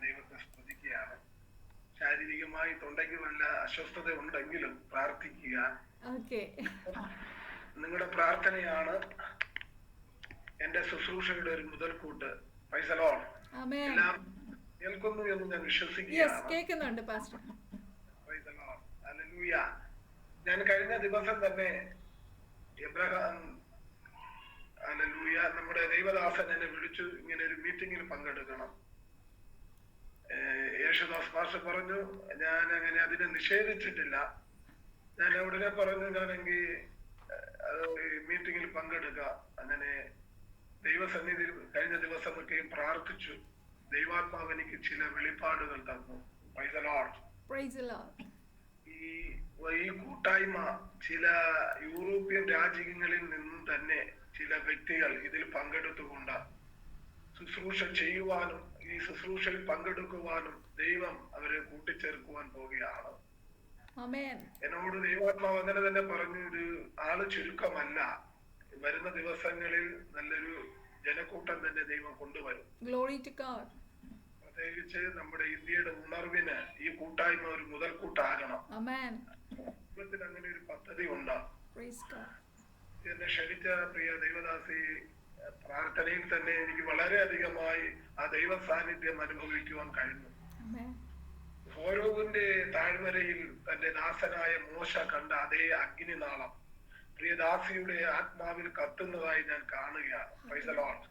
ദൈവത്തെ സ്തുതിക്കുകയാണ്. ശാരീരികമായി തൊണ്ടയ്ക്ക് വല്ല അസ്വസ്ഥത ഉണ്ടെങ്കിലും പ്രാർത്ഥിക്കുക. നിങ്ങളുടെ പ്രാർത്ഥനയാണ് എന്റെ ശുശ്രൂഷയുടെ ഒരു മുതൽക്കൂട്ട്. Price the Lord. എല്ലാം കേൾക്കുന്നു എന്ന് ഞാൻ വിശ്വസിക്കുകയാണ്. Price the Lord. ഹല്ലേലൂയ. ഞാൻ കഴിഞ്ഞ ദിവസം തന്നെ എബ്രഹാം ഹല്ലേലൂയ നമ്മുടെ ദൈവദാസൻ എന്നെ വിളിച്ചു, ഇങ്ങനെ ഒരു മീറ്റിംഗിൽ പങ്കെടുക്കണം. യേശുദാസ് മാസ്റ്റർ പറഞ്ഞു. ഞാൻ അങ്ങനെ അതിനെ നിഷേധിച്ചിട്ടില്ല. ഞാൻ ഉടനെ പറഞ്ഞു ഞാനെങ്കിൽ മീറ്റിംഗിൽ പങ്കെടുക്കുക. അങ്ങനെ ദൈവസന്നിധിയിൽ കഴിഞ്ഞ ദിവസമൊക്കെയും പ്രാർത്ഥിച്ചു. ദൈവാത്മാവ് എനിക്ക് ചില വെളിപ്പാടുകൾ തന്നു. Price the Lord. ഈ കൂട്ടായ്മ ചില യൂറോപ്യൻ രാജ്യങ്ങളിൽ നിന്നും തന്നെ ചില വ്യക്തികൾ ഇതിൽ പങ്കെടുത്തുകൊണ്ട് ശുശ്രൂഷ ചെയ്യുവാനും ഈ ശുശ്രൂഷയിൽ പങ്കെടുക്കുവാനും ദൈവം അവരെ കൂട്ടിച്ചേർക്കുവാൻ പോവുകയാണ്. എന്നോട് ദൈവാത്മാവ് അങ്ങനെ തന്നെ പറഞ്ഞു, ഒരു ആള് ചുരുക്കമല്ല, വരുന്ന ദിവസങ്ങളിൽ നല്ലൊരു ജനക്കൂട്ടം തന്നെ ദൈവം കൊണ്ടുവരും. പ്രത്യേകിച്ച് നമ്മുടെ ഇന്ത്യയുടെ ഉണർവിന് ഈ കൂട്ടായ്മ ഒരു മുതൽക്കൂട്ടാകണം. അങ്ങനെ ഒരു പദ്ധതി ഉണ്ട്. എന്നെ ക്ഷണിച്ച പ്രിയ ദൈവദാസി, പ്രാർത്ഥനയിൽ തന്നെ എനിക്ക് വളരെയധികമായി ആ ദൈവ സാന്നിധ്യം അനുഭവിക്കുവാൻ കഴിഞ്ഞു. ഫറവോന്റെ താഴ്വരയിൽ തന്റെ ദാസനായ മോശ കണ്ട അതേ അഗ്നിനാളം പ്രിയദാസിയുടെ ആത്മാവിൽ കത്തുന്നതായി ഞാൻ കാണുകയാണ്. Price the Lord.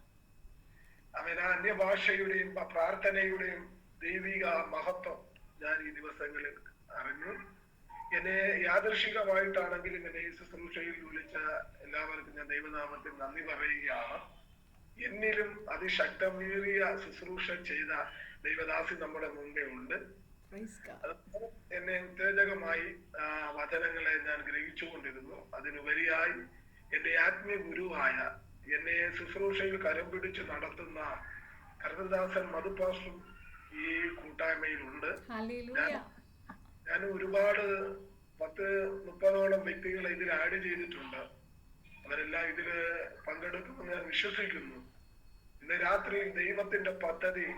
അവൻ ആ അന്യഭാഷയുടെയും പ്രാർത്ഥനയുടെയും ദൈവിക മഹത്വം ഞാൻ ഈ ദിവസങ്ങളിൽ അറിഞ്ഞു. എന്നെ യാദൃശികമായിട്ടാണെങ്കിലും എന്നെ ഈ ശുശ്രൂഷയിൽ വിളിച്ച എല്ലാവർക്കും ഞാൻ ദൈവനാമത്തിൽ നന്ദി പറയുകയാണ്. എന്നിലും അതിശക്തമേറിയ ശുശ്രൂഷ ചെയ്ത ദൈവദാസി നമ്മുടെ മുമ്പേ ഉണ്ട്. എന്നെ ഉത്തേജകമായി വചനങ്ങളെ ഞാൻ ഗ്രഹിച്ചുകൊണ്ടിരുന്നു. അതിനുപരിയായി എന്റെ ആത്മീയ ഗുരുവായ എന്നെ ശുശ്രൂഷയിൽ കരം പിടിച്ച് നടത്തുന്ന കർത്തദാസൻ മധുപാസ്റ്ററും ഈ കൂട്ടായ്മയിലുണ്ട്. ഞാൻ ഒരുപാട് 10-30ഓളം വ്യക്തികളെ ഇതിൽ ആഡ് ചെയ്തിട്ടുണ്ട്. അവരെല്ലാം ഇതില് പങ്കെടുക്കുമെന്ന് ഞാൻ വിശ്വസിക്കുന്നു. ഇന്ന് രാത്രിയിൽ ദൈവത്തിന്റെ പദ്ധതി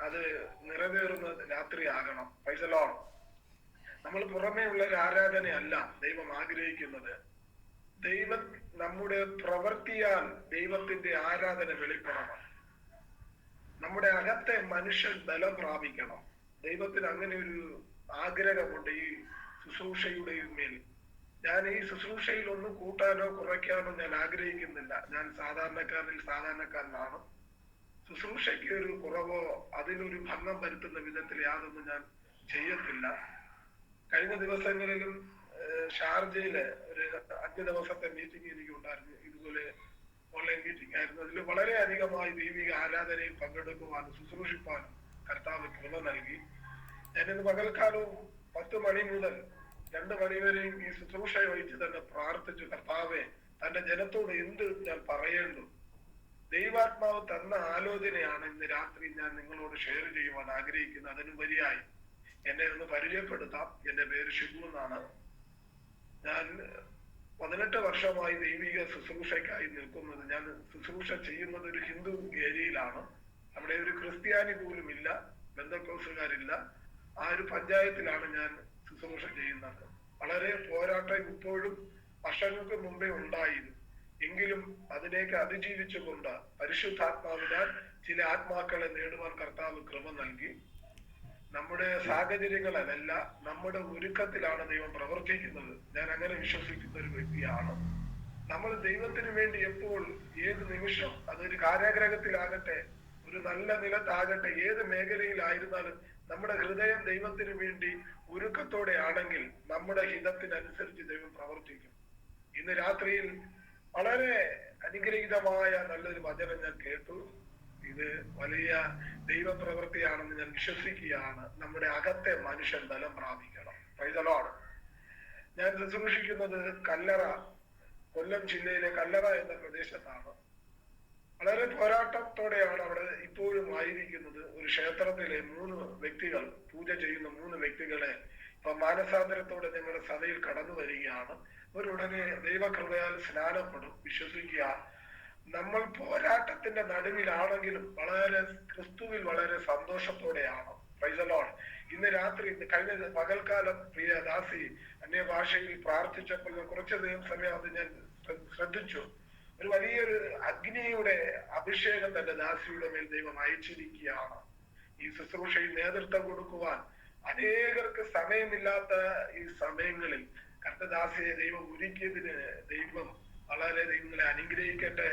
അത് നിറവേറുന്ന രാത്രിയാകണം. Praise the Lord. നമ്മൾ പുറമേ ഉള്ള ഒരു ആരാധനയല്ല ദൈവം ആഗ്രഹിക്കുന്നത്. ദൈവം നമ്മുടെ പ്രവൃത്തിയാൽ ദൈവത്തിന്റെ ആരാധന വെളിപ്പെടണം. നമ്മുടെ അകത്തെ മനുഷ്യൻ ബലം പ്രാപിക്കണം. ദൈവത്തിന് അങ്ങനെ ഒരു ആഗ്രഹമുണ്ട് ഈ ശുശ്രൂഷയുടെ മേൽ. ഞാൻ ഈ ശുശ്രൂഷയിൽ ഒന്നും കൂട്ടാനോ കുറയ്ക്കാനോ ഞാൻ ആഗ്രഹിക്കുന്നില്ല. ഞാൻ സാധാരണക്കാരനാണ്. ശുശ്രൂഷയ്ക്ക് ഒരു കുറവോ അതിനൊരു ഭംഗം വരുത്തുന്ന വിധത്തിൽ യാതൊന്നും ഞാൻ ചെയ്യത്തില്ല. കഴിഞ്ഞ ദിവസങ്ങളിലും ഷാർജയില് ഒരു 5 ദിവസത്തെ മീറ്റിംഗ് എനിക്ക് ഉണ്ടായിരുന്നു. ഇതുപോലെ ഓൺലൈൻ മീറ്റിംഗ് ആയിരുന്നു. അതിൽ വളരെ അധികമായി ദൈവിക ആരാധനയിൽ പങ്കെടുക്കുവാനും ശുശ്രൂഷിപ്പാനും കർത്താവ് കൃപ നൽകി. ഞാനിന്ന് പകൽക്കാലവും 10 മണി മുതൽ 2 മണി വരെയും ഈ ശുശ്രൂഷ വഹിച്ച് തന്നെ പ്രാർത്ഥിച്ചു. കർത്താവെ, തന്റെ ജനത്തോട് എന്ത് ഞാൻ പറയേണ്ടു? ദൈവാത്മാവ് തന്ന ആലോചനയാണ് ഇന്ന് രാത്രി ഞാൻ നിങ്ങളോട് ഷെയർ ചെയ്യുവാൻ ആഗ്രഹിക്കുന്നത്. അതിനുപരിയായി എന്നെ ഒന്ന് പരിചയപ്പെടുത്താം. എന്റെ പേര് ഷിബു എന്നാണ്. ഞാൻ 18 വർഷമായി ദൈവിക ശുശ്രൂഷയ്ക്കായി നിൽക്കുന്നത്. ഞാൻ ശുശ്രൂഷ ചെയ്യുന്നത് ഒരു ഹിന്ദു ഏരിയയിലാണ്. അവിടെ ഒരു ക്രിസ്ത്യാനി പോലും ഇല്ല, ബന്ധക്കോസുകാരില്ല. ആ ഒരു പഞ്ചായത്തിലാണ് ഞാൻ ശുശ്രൂഷ ചെയ്യുന്നത്. വളരെ പോരാട്ടം ഇപ്പോഴും വർഷങ്ങൾക്ക് മുമ്പേ ഉണ്ടായിരുന്നു. എങ്കിലും അതിലേക്ക് അതിജീവിച്ചുകൊണ്ട് പരിശുദ്ധാത്മാവിനാൽ ചില ആത്മാക്കളെ നേടുവാൻ കർത്താവ് കൃപ നൽകി. നമ്മുടെ സാഹചര്യങ്ങളല്ല, നമ്മുടെ ഒരുക്കത്തിലാണ് ദൈവം പ്രവർത്തിക്കുന്നത്. ഞാൻ അങ്ങനെ വിശ്വസിക്കുന്ന ഒരു വ്യക്തിയാണ്. നമ്മൾ ദൈവത്തിന് വേണ്ടി എപ്പോൾ ഏത് നിമിഷം, അതൊരു കാരാഗ്രഹത്തിലാകട്ടെ, ഒരു നല്ല നിലത്താകട്ടെ, ഏത് മേഖലയിലായിരുന്നാലും നമ്മുടെ ഹൃദയം ദൈവത്തിന് വേണ്ടി ഒരുക്കത്തോടെ ആണെങ്കിൽ നമ്മുടെ ഹിതത്തിനനുസരിച്ച് ദൈവം പ്രവർത്തിക്കും. ഇന്ന് രാത്രിയിൽ വളരെ അനുഗ്രഹീതമായ നല്ലൊരു വചനം ഞാൻ കേട്ടു. ഇത് വലിയ ദൈവപ്രവൃത്തിയാണെന്ന് ഞാൻ വിശ്വസിക്കുകയാണ്. നമ്മുടെ അകത്തെ മനുഷ്യൻ ബലം പ്രാപിക്കണം. Praise the Lord. ഞാൻ ശുശ്രൂഷിക്കുന്നത് കല്ലറ, കൊല്ലം ജില്ലയിലെ കല്ലറ എന്ന പ്രദേശത്താണ്. വളരെ പോരാട്ടത്തോടെയാണ് അവിടെ ഇപ്പോഴും ആയിരിക്കുന്നത്. ഒരു ക്ഷേത്രത്തിലെ 3 വ്യക്തികൾ, പൂജ ചെയ്യുന്ന 3 വ്യക്തികളെ ഇപ്പൊ മാനസാന്തരത്തോടെ ഞങ്ങളുടെ സഭയിൽ കടന്നു വരികയാണ്. അവരുടനെ ദൈവകൃപയാൽ സ്നാനപ്പെടും. വിശ്വസിക്കുക, നമ്മൾ പോരാട്ടത്തിന്റെ നടുവിലാണെങ്കിലും വളരെ ക്രിസ്തുവിൽ വളരെ സന്തോഷത്തോടെയാണ്. Price the Lord. ഇന്ന് രാത്രി കഴിഞ്ഞ പകൽക്കാലം പ്രിയ ദാസി അന്യഭാഷയിൽ പ്രാർത്ഥിച്ചപ്പോൾ കുറച്ചധികം സമയം അത് ഞാൻ ശ്രദ്ധിച്ചു. ഒരു വലിയൊരു അഗ്നിയുടെ അഭിഷേകം തന്റെ ദാസിയുടെ മേൽ ദൈവം അയച്ചിരിക്കുകയാണ്. ഈ ശുശ്രൂഷയിൽ നേതൃത്വം കൊടുക്കുവാൻ അനേകർക്ക് സമയമില്ലാത്ത ഈ സമയങ്ങളിൽ കർത്തദാസിയെ ദൈവം ഒരുക്കിയതിന് ദൈവം വളരെ നിങ്ങളെ അനുഗ്രഹിക്കട്ടെ.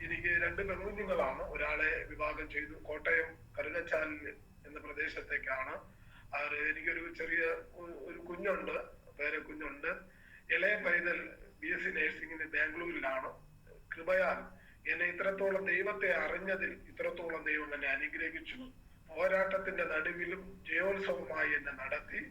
എനിക്ക് 2 പെൺകുഞ്ഞുങ്ങളാണ്. ഒരാളെ വിവാഹം ചെയ്തു, കോട്ടയം കറുകച്ചാൽ എന്ന പ്രദേശത്തേക്കാണ്. എനിക്കൊരു ചെറിയ ഒരു കുഞ്ഞുണ്ട്, പേരക്കുഞ്ഞുണ്ട്. ഇളയ പൈതൽ BSc നഴ്സിംഗിന് ബാംഗ്ലൂരിലാണ്. കൃപയാൽ എന്നെ ഇത്രത്തോളം ദൈവത്തെ അറിഞ്ഞതിൽ ഇത്രത്തോളം ദൈവം എന്നെ അനുഗ്രഹിച്ചു. പോരാട്ടത്തിന്റെ നടുവിലും ജയോത്സവമായി എന്നെ നടത്തി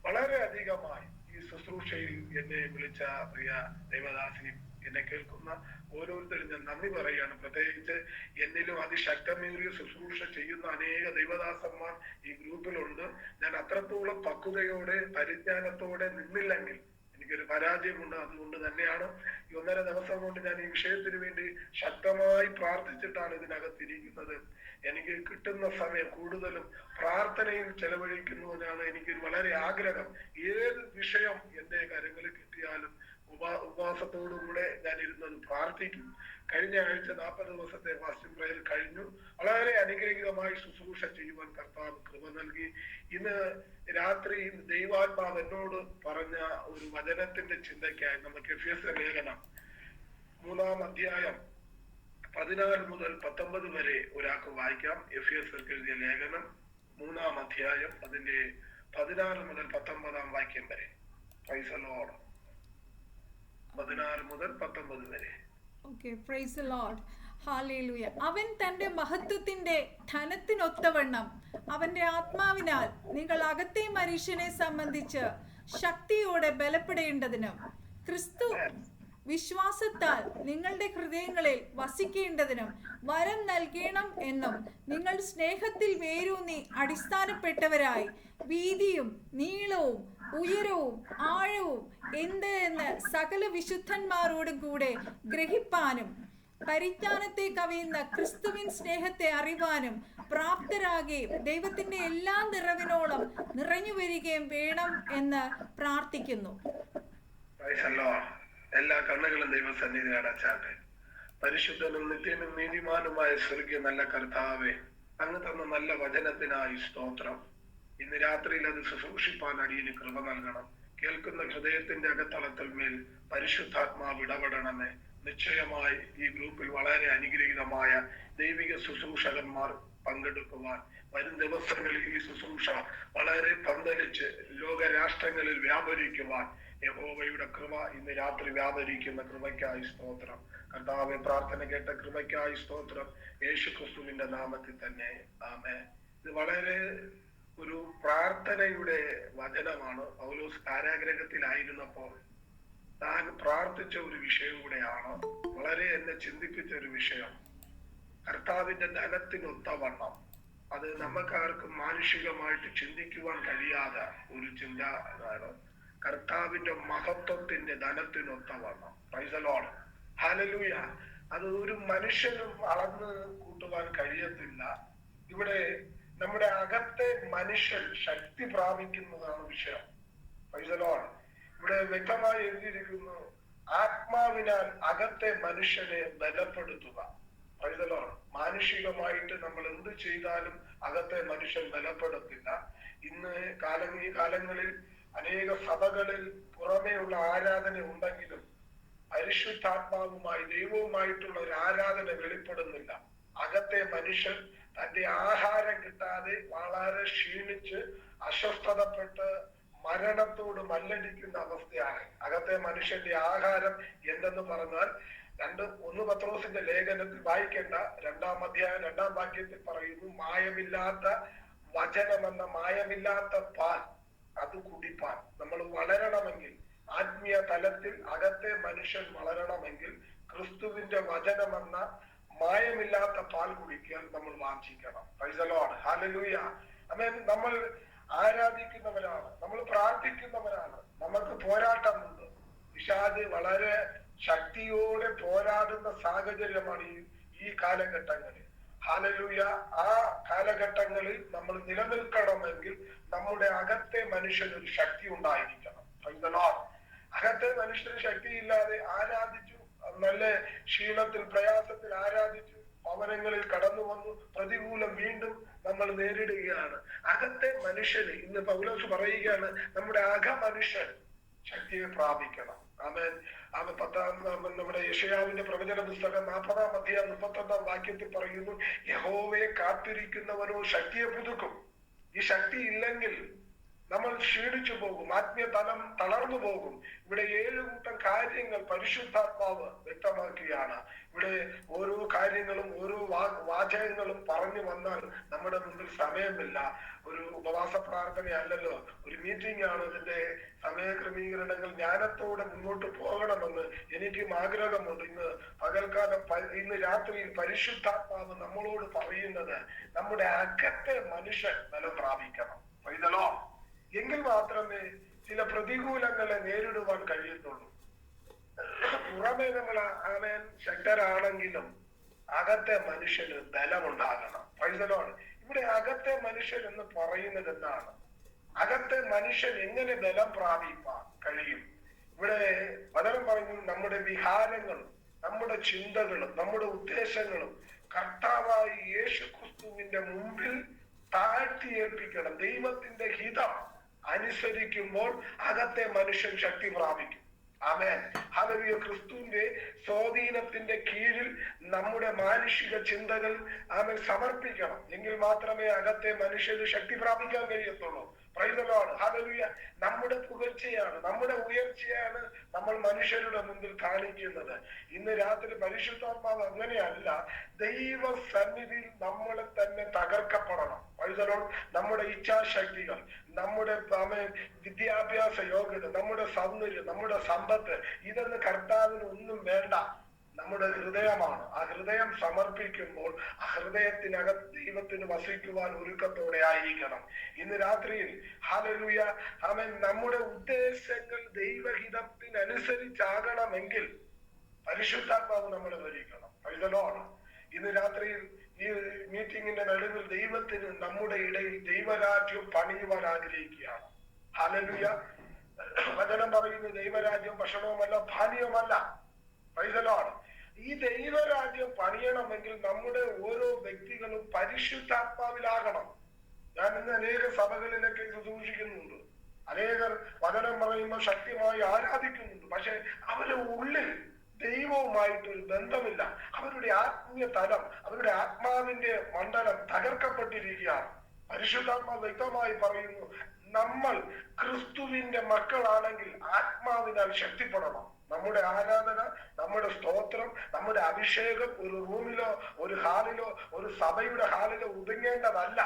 വളരെ അധികമായി ഈ ശുശ്രൂഷയിൽ എന്നെ വിളിച്ച പ്രിയ ദൈവദാസിനി, എന്നെ കേൾക്കുന്ന ഓരോരുത്തരും ഞാൻ നന്ദി പറയുകയാണ്. പ്രത്യേകിച്ച് എന്നിലും അതിശക്തമേറിയ ശുശ്രൂഷ ചെയ്യുന്ന അനേക ദൈവദാസന്മാർ ഈ ഗ്രൂപ്പിലുണ്ട്. ഞാൻ അത്രത്തോളം പക്വതയോടെ പരിജ്ഞാനത്തോടെ നിന്നില്ലെങ്കിൽ എനിക്കൊരു പരാജയമുണ്ട്. അതുകൊണ്ട് തന്നെയാണ് ഈ 1.5 ദിവസം കൊണ്ട് ഞാൻ ഈ വിഷയത്തിന് വേണ്ടി ശക്തമായി പ്രാർത്ഥിച്ചിട്ടാണ് ഇതിനകത്തിരിക്കുന്നത്. എനിക്ക് കിട്ടുന്ന സമയം കൂടുതലും പ്രാർത്ഥനയിൽ ചെലവഴിക്കുന്നതിനാണ് എനിക്കൊരു വളരെ ആഗ്രഹം. ഏത് വിഷയം എന്റെ കരങ്ങളിൽ കിട്ടിയാലും ഉപവാസത്തോടുകൂടെ ഞാൻ ഇരുന്നത് പ്രാർത്ഥിക്കും. കഴിഞ്ഞ ആഴ്ച 40 ദിവസത്തെ ഫാസ്റ്റിംഗ് പ്രയർ കഴിഞ്ഞു. വളരെ അനുഗ്രഹീതമായി ശുശ്രൂഷ ചെയ്യുവാൻ കർത്താവ് കൃപ നൽകി. ഇന്ന് രാത്രി ദൈവാത്മാവ് എന്നോട് പറഞ്ഞ ഒരു വചനത്തിന്റെ ചിന്തയ്ക്കായി നമുക്ക് എഫേസ്യർ ലേഖനം 3-ാം അധ്യായം 14 മുതൽ 19 വരെ ഒരാൾക്ക് വായിക്കാം. എഫേസ്യർക്ക് എഴുതിയ ലേഖനം 3-ാം അധ്യായം അതിന്റെ 16 മുതൽ 19 വാക്യം വരെ. Price the Lord. 16 മുതൽ 19 വരെ. Okay, price the Lord. Hallelujah. അവൻ തന്റെ മഹത്വത്തിന്റെ ധനത്തിനൊത്തവണ്ണം അവന്റെ ആത്മാവിനാൽ നിങ്ങൾ അകത്തെ മനുഷ്യനെ സംബന്ധിച്ച് ശക്തിയോടെ ബലപ്പെടേണ്ടതിനും ക്രിസ്തു വിശ്വാസത്താൽ നിങ്ങളുടെ ഹൃദയങ്ങളിൽ വസിക്കേണ്ടതിനും വരം നൽകണം എന്നും നിങ്ങൾ സ്നേഹത്തിൽ വേരൂന്നി അടിസ്ഥാനപ്പെട്ടവരായി വീതിയും നീളവും ഉയരവും ആഴവും എന്ത് എന്ന് സകല വിശുദ്ധന്മാരോടും കൂടെ ഗ്രഹിപ്പാനും പരിജ്ഞാനത്തെ കവിയുന്ന ക്രിസ്തുവിൻ സ്നേഹത്തെ അറിവാനും പ്രാപ്തരാകുകയും ദൈവത്തിന്റെ എല്ലാ നിറവിനോളം നിറഞ്ഞു വരികയും വേണം എന്ന് പ്രാർത്ഥിക്കുന്നു. എല്ലാ കണ്ണുകളും ദൈവസന്നിധി അടച്ചാട്ടെ. പരിശുദ്ധനും നിത്യനും നീതിമാനുമായ സ്വർഗീയ നല്ല കർത്താവേ, അങ്ങ് തന്ന നല്ല വചനത്തിനായി സ്തോത്രം. ഇന്ന് രാത്രിയിൽ അത് ശുശ്രൂഷിപ്പാൻ അടിയന് കൃപ നൽകണം. കേൾക്കുന്ന ഹൃദയത്തിന്റെ അകത്തളത്തിൽ മേൽ പരിശുദ്ധാത്മാവ് ഇടപെടണമേ. നിശ്ചയമായി ഈ ഗ്രൂപ്പിൽ വളരെ അനുഗ്രഹീതമായ ദൈവിക ശുശ്രൂഷകന്മാർ പങ്കെടുക്കുവാൻ വരും ദിവസങ്ങളിൽ ഈ ശുശ്രൂഷ വളരെ പന്തലിച്ച് ലോകരാഷ്ട്രങ്ങളിൽ വ്യാപരിക്കുവാൻ യഹോവയുടെ കൃപ ഇന്ന് രാത്രി വ്യാപരിക്കുന്ന കൃപയ്ക്കായി സ്തോത്രം. കർത്താവെ, പ്രാർത്ഥന കേട്ട കൃപയ്ക്കായി സ്തോത്രം. യേശു ക്രിസ്തുവിന്റെ നാമത്തിൽ തന്നെ ആമേൻ. ഇത് വളരെ ഒരു പ്രാർത്ഥനയുടെ വചനമാണ്. പൗലോസ് കാരാഗ്രഹത്തിലായിരുന്നപ്പോൾ താൻ പ്രാർത്ഥിച്ച ഒരു വിഷയം കൂടെയാണ്. വളരെ എന്നെ ചിന്തിപ്പിച്ച ഒരു വിഷയം. കർത്താവിന്റെ ധനത്തിനൊത്തവണ്ണം. അത് നമുക്കാർക്കും മാനുഷികമായിട്ട് ചിന്തിക്കുവാൻ കഴിയാത്ത ഒരു ചിന്തയാണ്. കർത്താവിന്റെ മഹത്വത്തിന്റെ ധനത്തിനൊത്തവണ്ണം. Praise the Lord. ഹല്ലേലൂയ. അത് ഒരു മനുഷ്യനും അളന്ന് കൂട്ടുവാൻ കഴിയത്തില്ല. ഇവിടെ നമ്മുടെ അകത്തെ മനുഷ്യൻ ശക്തി പ്രാപിക്കുന്നതാണ് വിഷയം. Praise the Lord. ഇവിടെ വ്യക്തമായി എഴുതിയിരിക്കുന്നു, ആത്മാവിനാൽ അകത്തെ മനുഷ്യനെ ബലപ്പെടുത്തുക. Praise the Lord. മാനുഷികമായിട്ട് നമ്മൾ എന്ത് ചെയ്താലും അകത്തെ മനുഷ്യൻ ബലപ്പെടത്തില്ല. ഇന്ന് ഈ കാലങ്ങളിൽ അനേക സഭകളിൽ പുറമേയുള്ള ആരാധന ഉണ്ടെങ്കിലും പരിശുദ്ധാത്മാവുമായി ദൈവവുമായിട്ടുള്ള ഒരു ആരാധന വെളിപ്പെടുന്നില്ല. അകത്തെ മനുഷ്യൻ തന്റെ ആഹാരം കിട്ടാതെ വളരെ ക്ഷീണിച്ച് അസ്വസ്ഥതപ്പെട്ട് മരണത്തോട് മല്ലടിക്കുന്ന അവസ്ഥയാണ്. അകത്തെ മനുഷ്യന്റെ ആഹാരം എന്തെന്ന് പറഞ്ഞാൽ 1 പത്രോസിന്റെ ലേഖനത്തിൽ വായിക്കേണ്ട 2-ാം അധ്യായം 2-ാം വാക്യത്തിൽ പറയുന്നു, മായമില്ലാത്ത വചനമെന്ന മായമില്ലാത്ത പാൽ അത് കുടിപ്പാൻ. നമ്മൾ വളരണമെങ്കിൽ, ആത്മീയ തലത്തിൽ അകത്തെ മനുഷ്യൻ വളരണമെങ്കിൽ ക്രിസ്തുവിന്റെ വചനമെന്ന മായമില്ലാത്ത പാൽ കുടിക്കാൻ നമ്മൾ വാഞ്ചിക്കണം. Praise the Lord. ഹല്ലേലൂയ. ആമേൻ. നമ്മൾ ആരാധിക്കുന്നവരാണ്, നമ്മൾ പ്രാർത്ഥിക്കുന്നവരാണ്. നമുക്ക് പോരാട്ടമുണ്ട്. പിശാച് വളരെ ശക്തിയോടെ പോരാടുന്ന സാഹചര്യമാണ് ഈ കാലഘട്ടങ്ങളിൽ. ഹല്ലേലൂയ. ആ കാലഘട്ടങ്ങളിൽ നമ്മൾ നിലനിൽക്കണമെങ്കിൽ നമ്മുടെ അകത്തെ മനുഷ്യന് ഒരു ശക്തി ഉണ്ടായിരിക്കണം. അകത്തെ മനുഷ്യന് ശക്തിയില്ലാതെ ആരാധിച്ചു, നല്ല ക്ഷീണത്തിൽ പ്രയാസത്തിൽ ആരാധിച്ചു, ഭവനങ്ങളിൽ കടന്നു വന്നു, പ്രതികൂലം വീണ്ടും നമ്മൾ നേരിടുകയാണ്. അകത്തെ മനുഷ്യന് ഇന്ന് പൗലോസ് പറയുകയാണ്, നമ്മുടെ മനുഷ്യൻ ശക്തിയെ പ്രാപിക്കണം. ആമേൻ. നമ്മുടെ യെശയ്യാവിന്റെ പ്രവചന പുസ്തകം 40-ാം അധ്യായം 31-ാം വാക്യത്തിൽ പറയുന്നു, യഹോവയെ കാത്തിരിക്കുന്നവനോ ശക്തിയെ പുതുക്കും. ഈ ശക്തി ഇല്ലെങ്കിൽ നമ്മൾ ക്ഷീണിച്ചു പോകും, ആത്മീയ തലം തളർന്നു പോകും. ഇവിടെ 7 കൂട്ടം കാര്യങ്ങൾ പരിശുദ്ധാത്മാവ് വ്യക്തമാക്കുകയാണ്. ഇവിടെ ഓരോ കാര്യങ്ങളും ഓരോ വാചകങ്ങളും പറഞ്ഞു വന്നാൽ നമ്മുടെ മുമ്പിൽ സമയമില്ല. ഒരു ഉപവാസ പ്രാർത്ഥനയല്ലല്ലോ, ഒരു മീറ്റിംഗ് ആണ്. ഇതിന്റെ സമയക്രമീകരണങ്ങൾ ജ്ഞാനത്തോടെ മുന്നോട്ട് പോകണമെന്ന് എനിക്കും ആഗ്രഹമുണ്ട്. ഇന്ന് രാത്രിയിൽ പരിശുദ്ധാത്മാവ് നമ്മളോട് പറയുന്നത്, നമ്മുടെ അകത്തെ മനുഷ്യൻ ബലം പ്രാപിക്കണം. പൈതലോ, എങ്കിൽ മാത്രമേ ചില പ്രതികൂലങ്ങളെ നേരിടുവാൻ കഴിയത്തുള്ളൂ. പുറമേ നമ്മൾ ആമേൻ ശക്തരാണെങ്കിലും അകത്തെ മനുഷ്യന് ബലമുണ്ടാകണം. പൈതലോണ്. ഇവിടെ അകത്തെ മനുഷ്യൻ എന്ന് പറയുന്നത് എന്താണ്? അകത്തെ മനുഷ്യൻ എങ്ങനെ ബലം പ്രാപിപ്പാൻ കഴിയും? ഇവിടെ പലരും പറഞ്ഞു, നമ്മുടെ വിഹാരങ്ങളും നമ്മുടെ ചിന്തകളും നമ്മുടെ ഉദ്ദേശങ്ങളും കർത്താവായ യേശു ക്രിസ്തുവിന്റെ മുമ്പിൽ താഴ്ത്തി ഏൽപ്പിക്കണം. ദൈവത്തിന്റെ ഹിതം അനുസരിക്കുമ്പോൾ അകത്തെ മനുഷ്യൻ ശക്തി പ്രാപിക്കും. ആമേൻ. ഹല്ലേലൂയ. ക്രിസ്തുവിന്റെ സ്വാധീനത്തിന്റെ കീഴിൽ നമ്മുടെ മാനുഷിക ചിന്തകൾ ആമേൻ സമർപ്പിക്കണം. എങ്കിൽ മാത്രമേ അകത്തെ മനുഷ്യന് ശക്തി പ്രാപിക്കാൻ കഴിയത്തുള്ളൂ. Praise the Lord. ഹല്ലേലൂയ. നമ്മുടെ പുകഴ്ചയാണ്, നമ്മുടെ ഉയർച്ചയാണ് നമ്മൾ മനുഷ്യരുടെ മുമ്പിൽ കാണിക്കുന്നത്. ഇന്ന് രാത്രി പരിശുദ്ധാത്മാവ് അങ്ങനെയല്ല. ദൈവ സന്നിധിയിൽ നമ്മളെ തന്നെ തകർക്കപ്പെടണം. Price the Lord. നമ്മുടെ ഇച്ഛാശക്തികൾ, നമ്മുടെ വിദ്യാഭ്യാസ യോഗ്യത, നമ്മുടെ സൗന്ദര്യം, നമ്മുടെ സമ്പത്ത്, ഇതൊന്നും കർത്താവിന് ഒന്നും വേണ്ട. നമ്മുടെ ഹൃദയമാണ്. ആ ഹൃദയം സമർപ്പിക്കുമ്പോൾ ആ ഹൃദയത്തിനകത്ത് ദൈവത്തിന് വസിക്കുവാൻ ഒരുക്കത്തോടെ ആയിരിക്കണം. ഇന്ന് രാത്രിയിൽ ഹല്ലേലൂയ ആമേൻ, നമ്മുടെ ഉദ്ദേശങ്ങൾ ദൈവഹിതത്തിനനുസരിച്ചാകണമെങ്കിൽ പരിശുദ്ധാത്മാവ് നമ്മളെ ഭരിക്കണം. Price the Lord. ഇന്ന് രാത്രിയിൽ ഈ മീറ്റിംഗിന്റെ നടുവിൽ ദൈവത്തിന് നമ്മുടെ ഇടയിൽ ദൈവരാജ്യം പണിയുവാൻ ആഗ്രഹിക്കുകയാണ്. ഹല്ലേലൂയ. വചനം പറയുന്നു, ദൈവരാജ്യം ഭക്ഷണവുമല്ല പാനീയവുമല്ല. Praise the Lord. ഈ ദൈവരാജ്യം പണിയണമെങ്കിൽ നമ്മുടെ ഓരോ വ്യക്തികളും പരിശുദ്ധാത്മാവിലാകണം. ഞാൻ ഇന്ന് അനേക സഭകളിലൊക്കെ സൂക്ഷിക്കുന്നുണ്ട്. അനേകർ വചനം പറയുമ്പോൾ ശക്തിയായി ആരാധിക്കുന്നുണ്ട്. പക്ഷെ അവരുടെ ഉള്ളിൽ ദൈവവുമായിട്ടൊരു ബന്ധമില്ല. അവരുടെ ആത്മീയ തലം, അവരുടെ ആത്മാവിന്റെ മണ്ഡലം തകർക്കപ്പെട്ടിരിക്കുകയാണ്. പരിശുദ്ധാത്മാവ് വ്യക്തമായി പറയുന്നു, നമ്മൾ ക്രിസ്തുവിന്റെ മക്കളാണെങ്കിൽ ആത്മാവിനാൽ ശക്തിപ്പെടണം. നമ്മുടെ ആരാധന, നമ്മുടെ സ്തോത്രം, നമ്മുടെ അഭിഷേകം ഒരു റൂമിലോ ഒരു ഹാളിലോ ഒരു സഭയുടെ ഹാളിലോ ഒതുങ്ങേണ്ടതല്ല.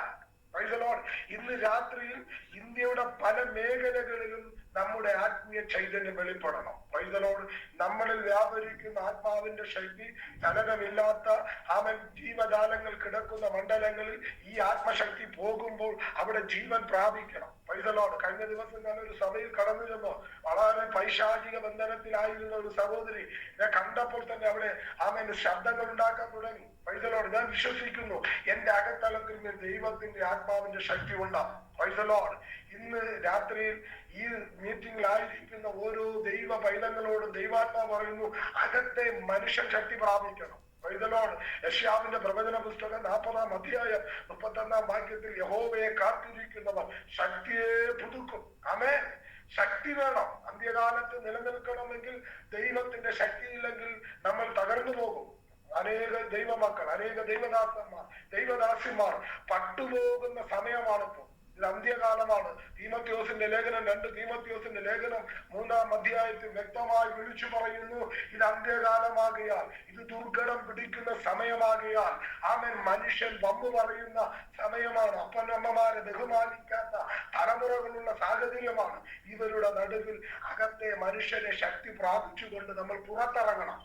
Praise the Lord. ഇന്ന് രാത്രിയിൽ ഇന്ത്യയുടെ പല മേഖലകളിലും നമ്മുടെ ആത്മീയ ചൈതന്യം വെളിപ്പെടണം. Price the Lord. നമ്മളിൽ വ്യാപരിക്കുന്ന ആത്മാവിന്റെ ശക്തി, ചലനമില്ലാത്ത ആമൻ ജീവജാലങ്ങൾ കിടക്കുന്ന മണ്ഡലങ്ങളിൽ ഈ ആത്മശക്തി പോകുമ്പോൾ അവിടെ ജീവൻ പ്രാപിക്കണം. Praise the Lord. കഴിഞ്ഞ ദിവസം ഞാൻ ഒരു സഭയിൽ കടന്നു ചെന്നു. വളരെ പൈശാചിക ബന്ധനത്തിലായിരുന്ന ഒരു സഹോദരി കണ്ടപ്പോൾ തന്നെ അവിടെ ആമൻ ശബ്ദങ്ങൾ ഉണ്ടാക്കാൻ തുടങ്ങി. Price the Lord. ഞാൻ വിശ്വസിക്കുന്നു എന്റെ അകത്തലത്തിൽ നിന്ന് ദൈവത്തിന്റെ ആത്മാവിന്റെ ശക്തി ഉണ്ടാകും. Price the Lord. ഇന്ന് രാത്രിയിൽ ഈ മീറ്റിംഗിലായിരിക്കുന്ന ഓരോ ദൈവ പൈതങ്ങളോടും ദൈവാത്മാ പറയുന്നു, അകത്തെ മനുഷ്യൻ ശക്തി പ്രാപിക്കണം. Praise the Lord. യെശയ്യാവിന്റെ പ്രവചന പുസ്തകം 40-ാം അധ്യായം 31-ാം വാക്യത്തിൽ, യഹോവയെ കാത്തിരിക്കുന്നവർ ശക്തിയെ പുതുക്കും. ആമേൻ. ശക്തി വേണം. അന്ത്യകാലത്ത് നിലനിൽക്കണമെങ്കിൽ ദൈവത്തിന്റെ ശക്തിയില്ലെങ്കിൽ നമ്മൾ തകർന്നു പോകും. അനേക ദൈവമക്കൾ, അനേക ദൈവദാസന്മാർ, ദൈവദാസിമാർ പട്ടുപോകുന്ന സമയമാണിപ്പോൾ. ഇത് അന്ത്യകാലമാണ്. തീമോഥെയോസിന്റെ ലേഖനം 2 തീമോഥെയോസിന്റെ ലേഖനം 3-ാം അധ്യായത്തിൽ വ്യക്തമായി വിളിച്ചു പറയുന്നു, ഇത് അന്ത്യകാലമാകയാൽ, ഇത് ദുർഘടം പിടിക്കുന്ന സമയമാകയാൽ, ആമേൻ, മനുഷ്യൻ വമ്പു പറയുന്ന സമയമാണ്. അപ്പനമ്മമാരെ ബഹുമാനിക്കാത്ത തലമുറകളുള്ള സാഹചര്യമാണ്. ഇവരുടെ നടുവിൽ അകത്തെ മനുഷ്യനെ ശക്തി പ്രാപിച്ചുകൊണ്ട് നമ്മൾ പുറത്തിറങ്ങണം.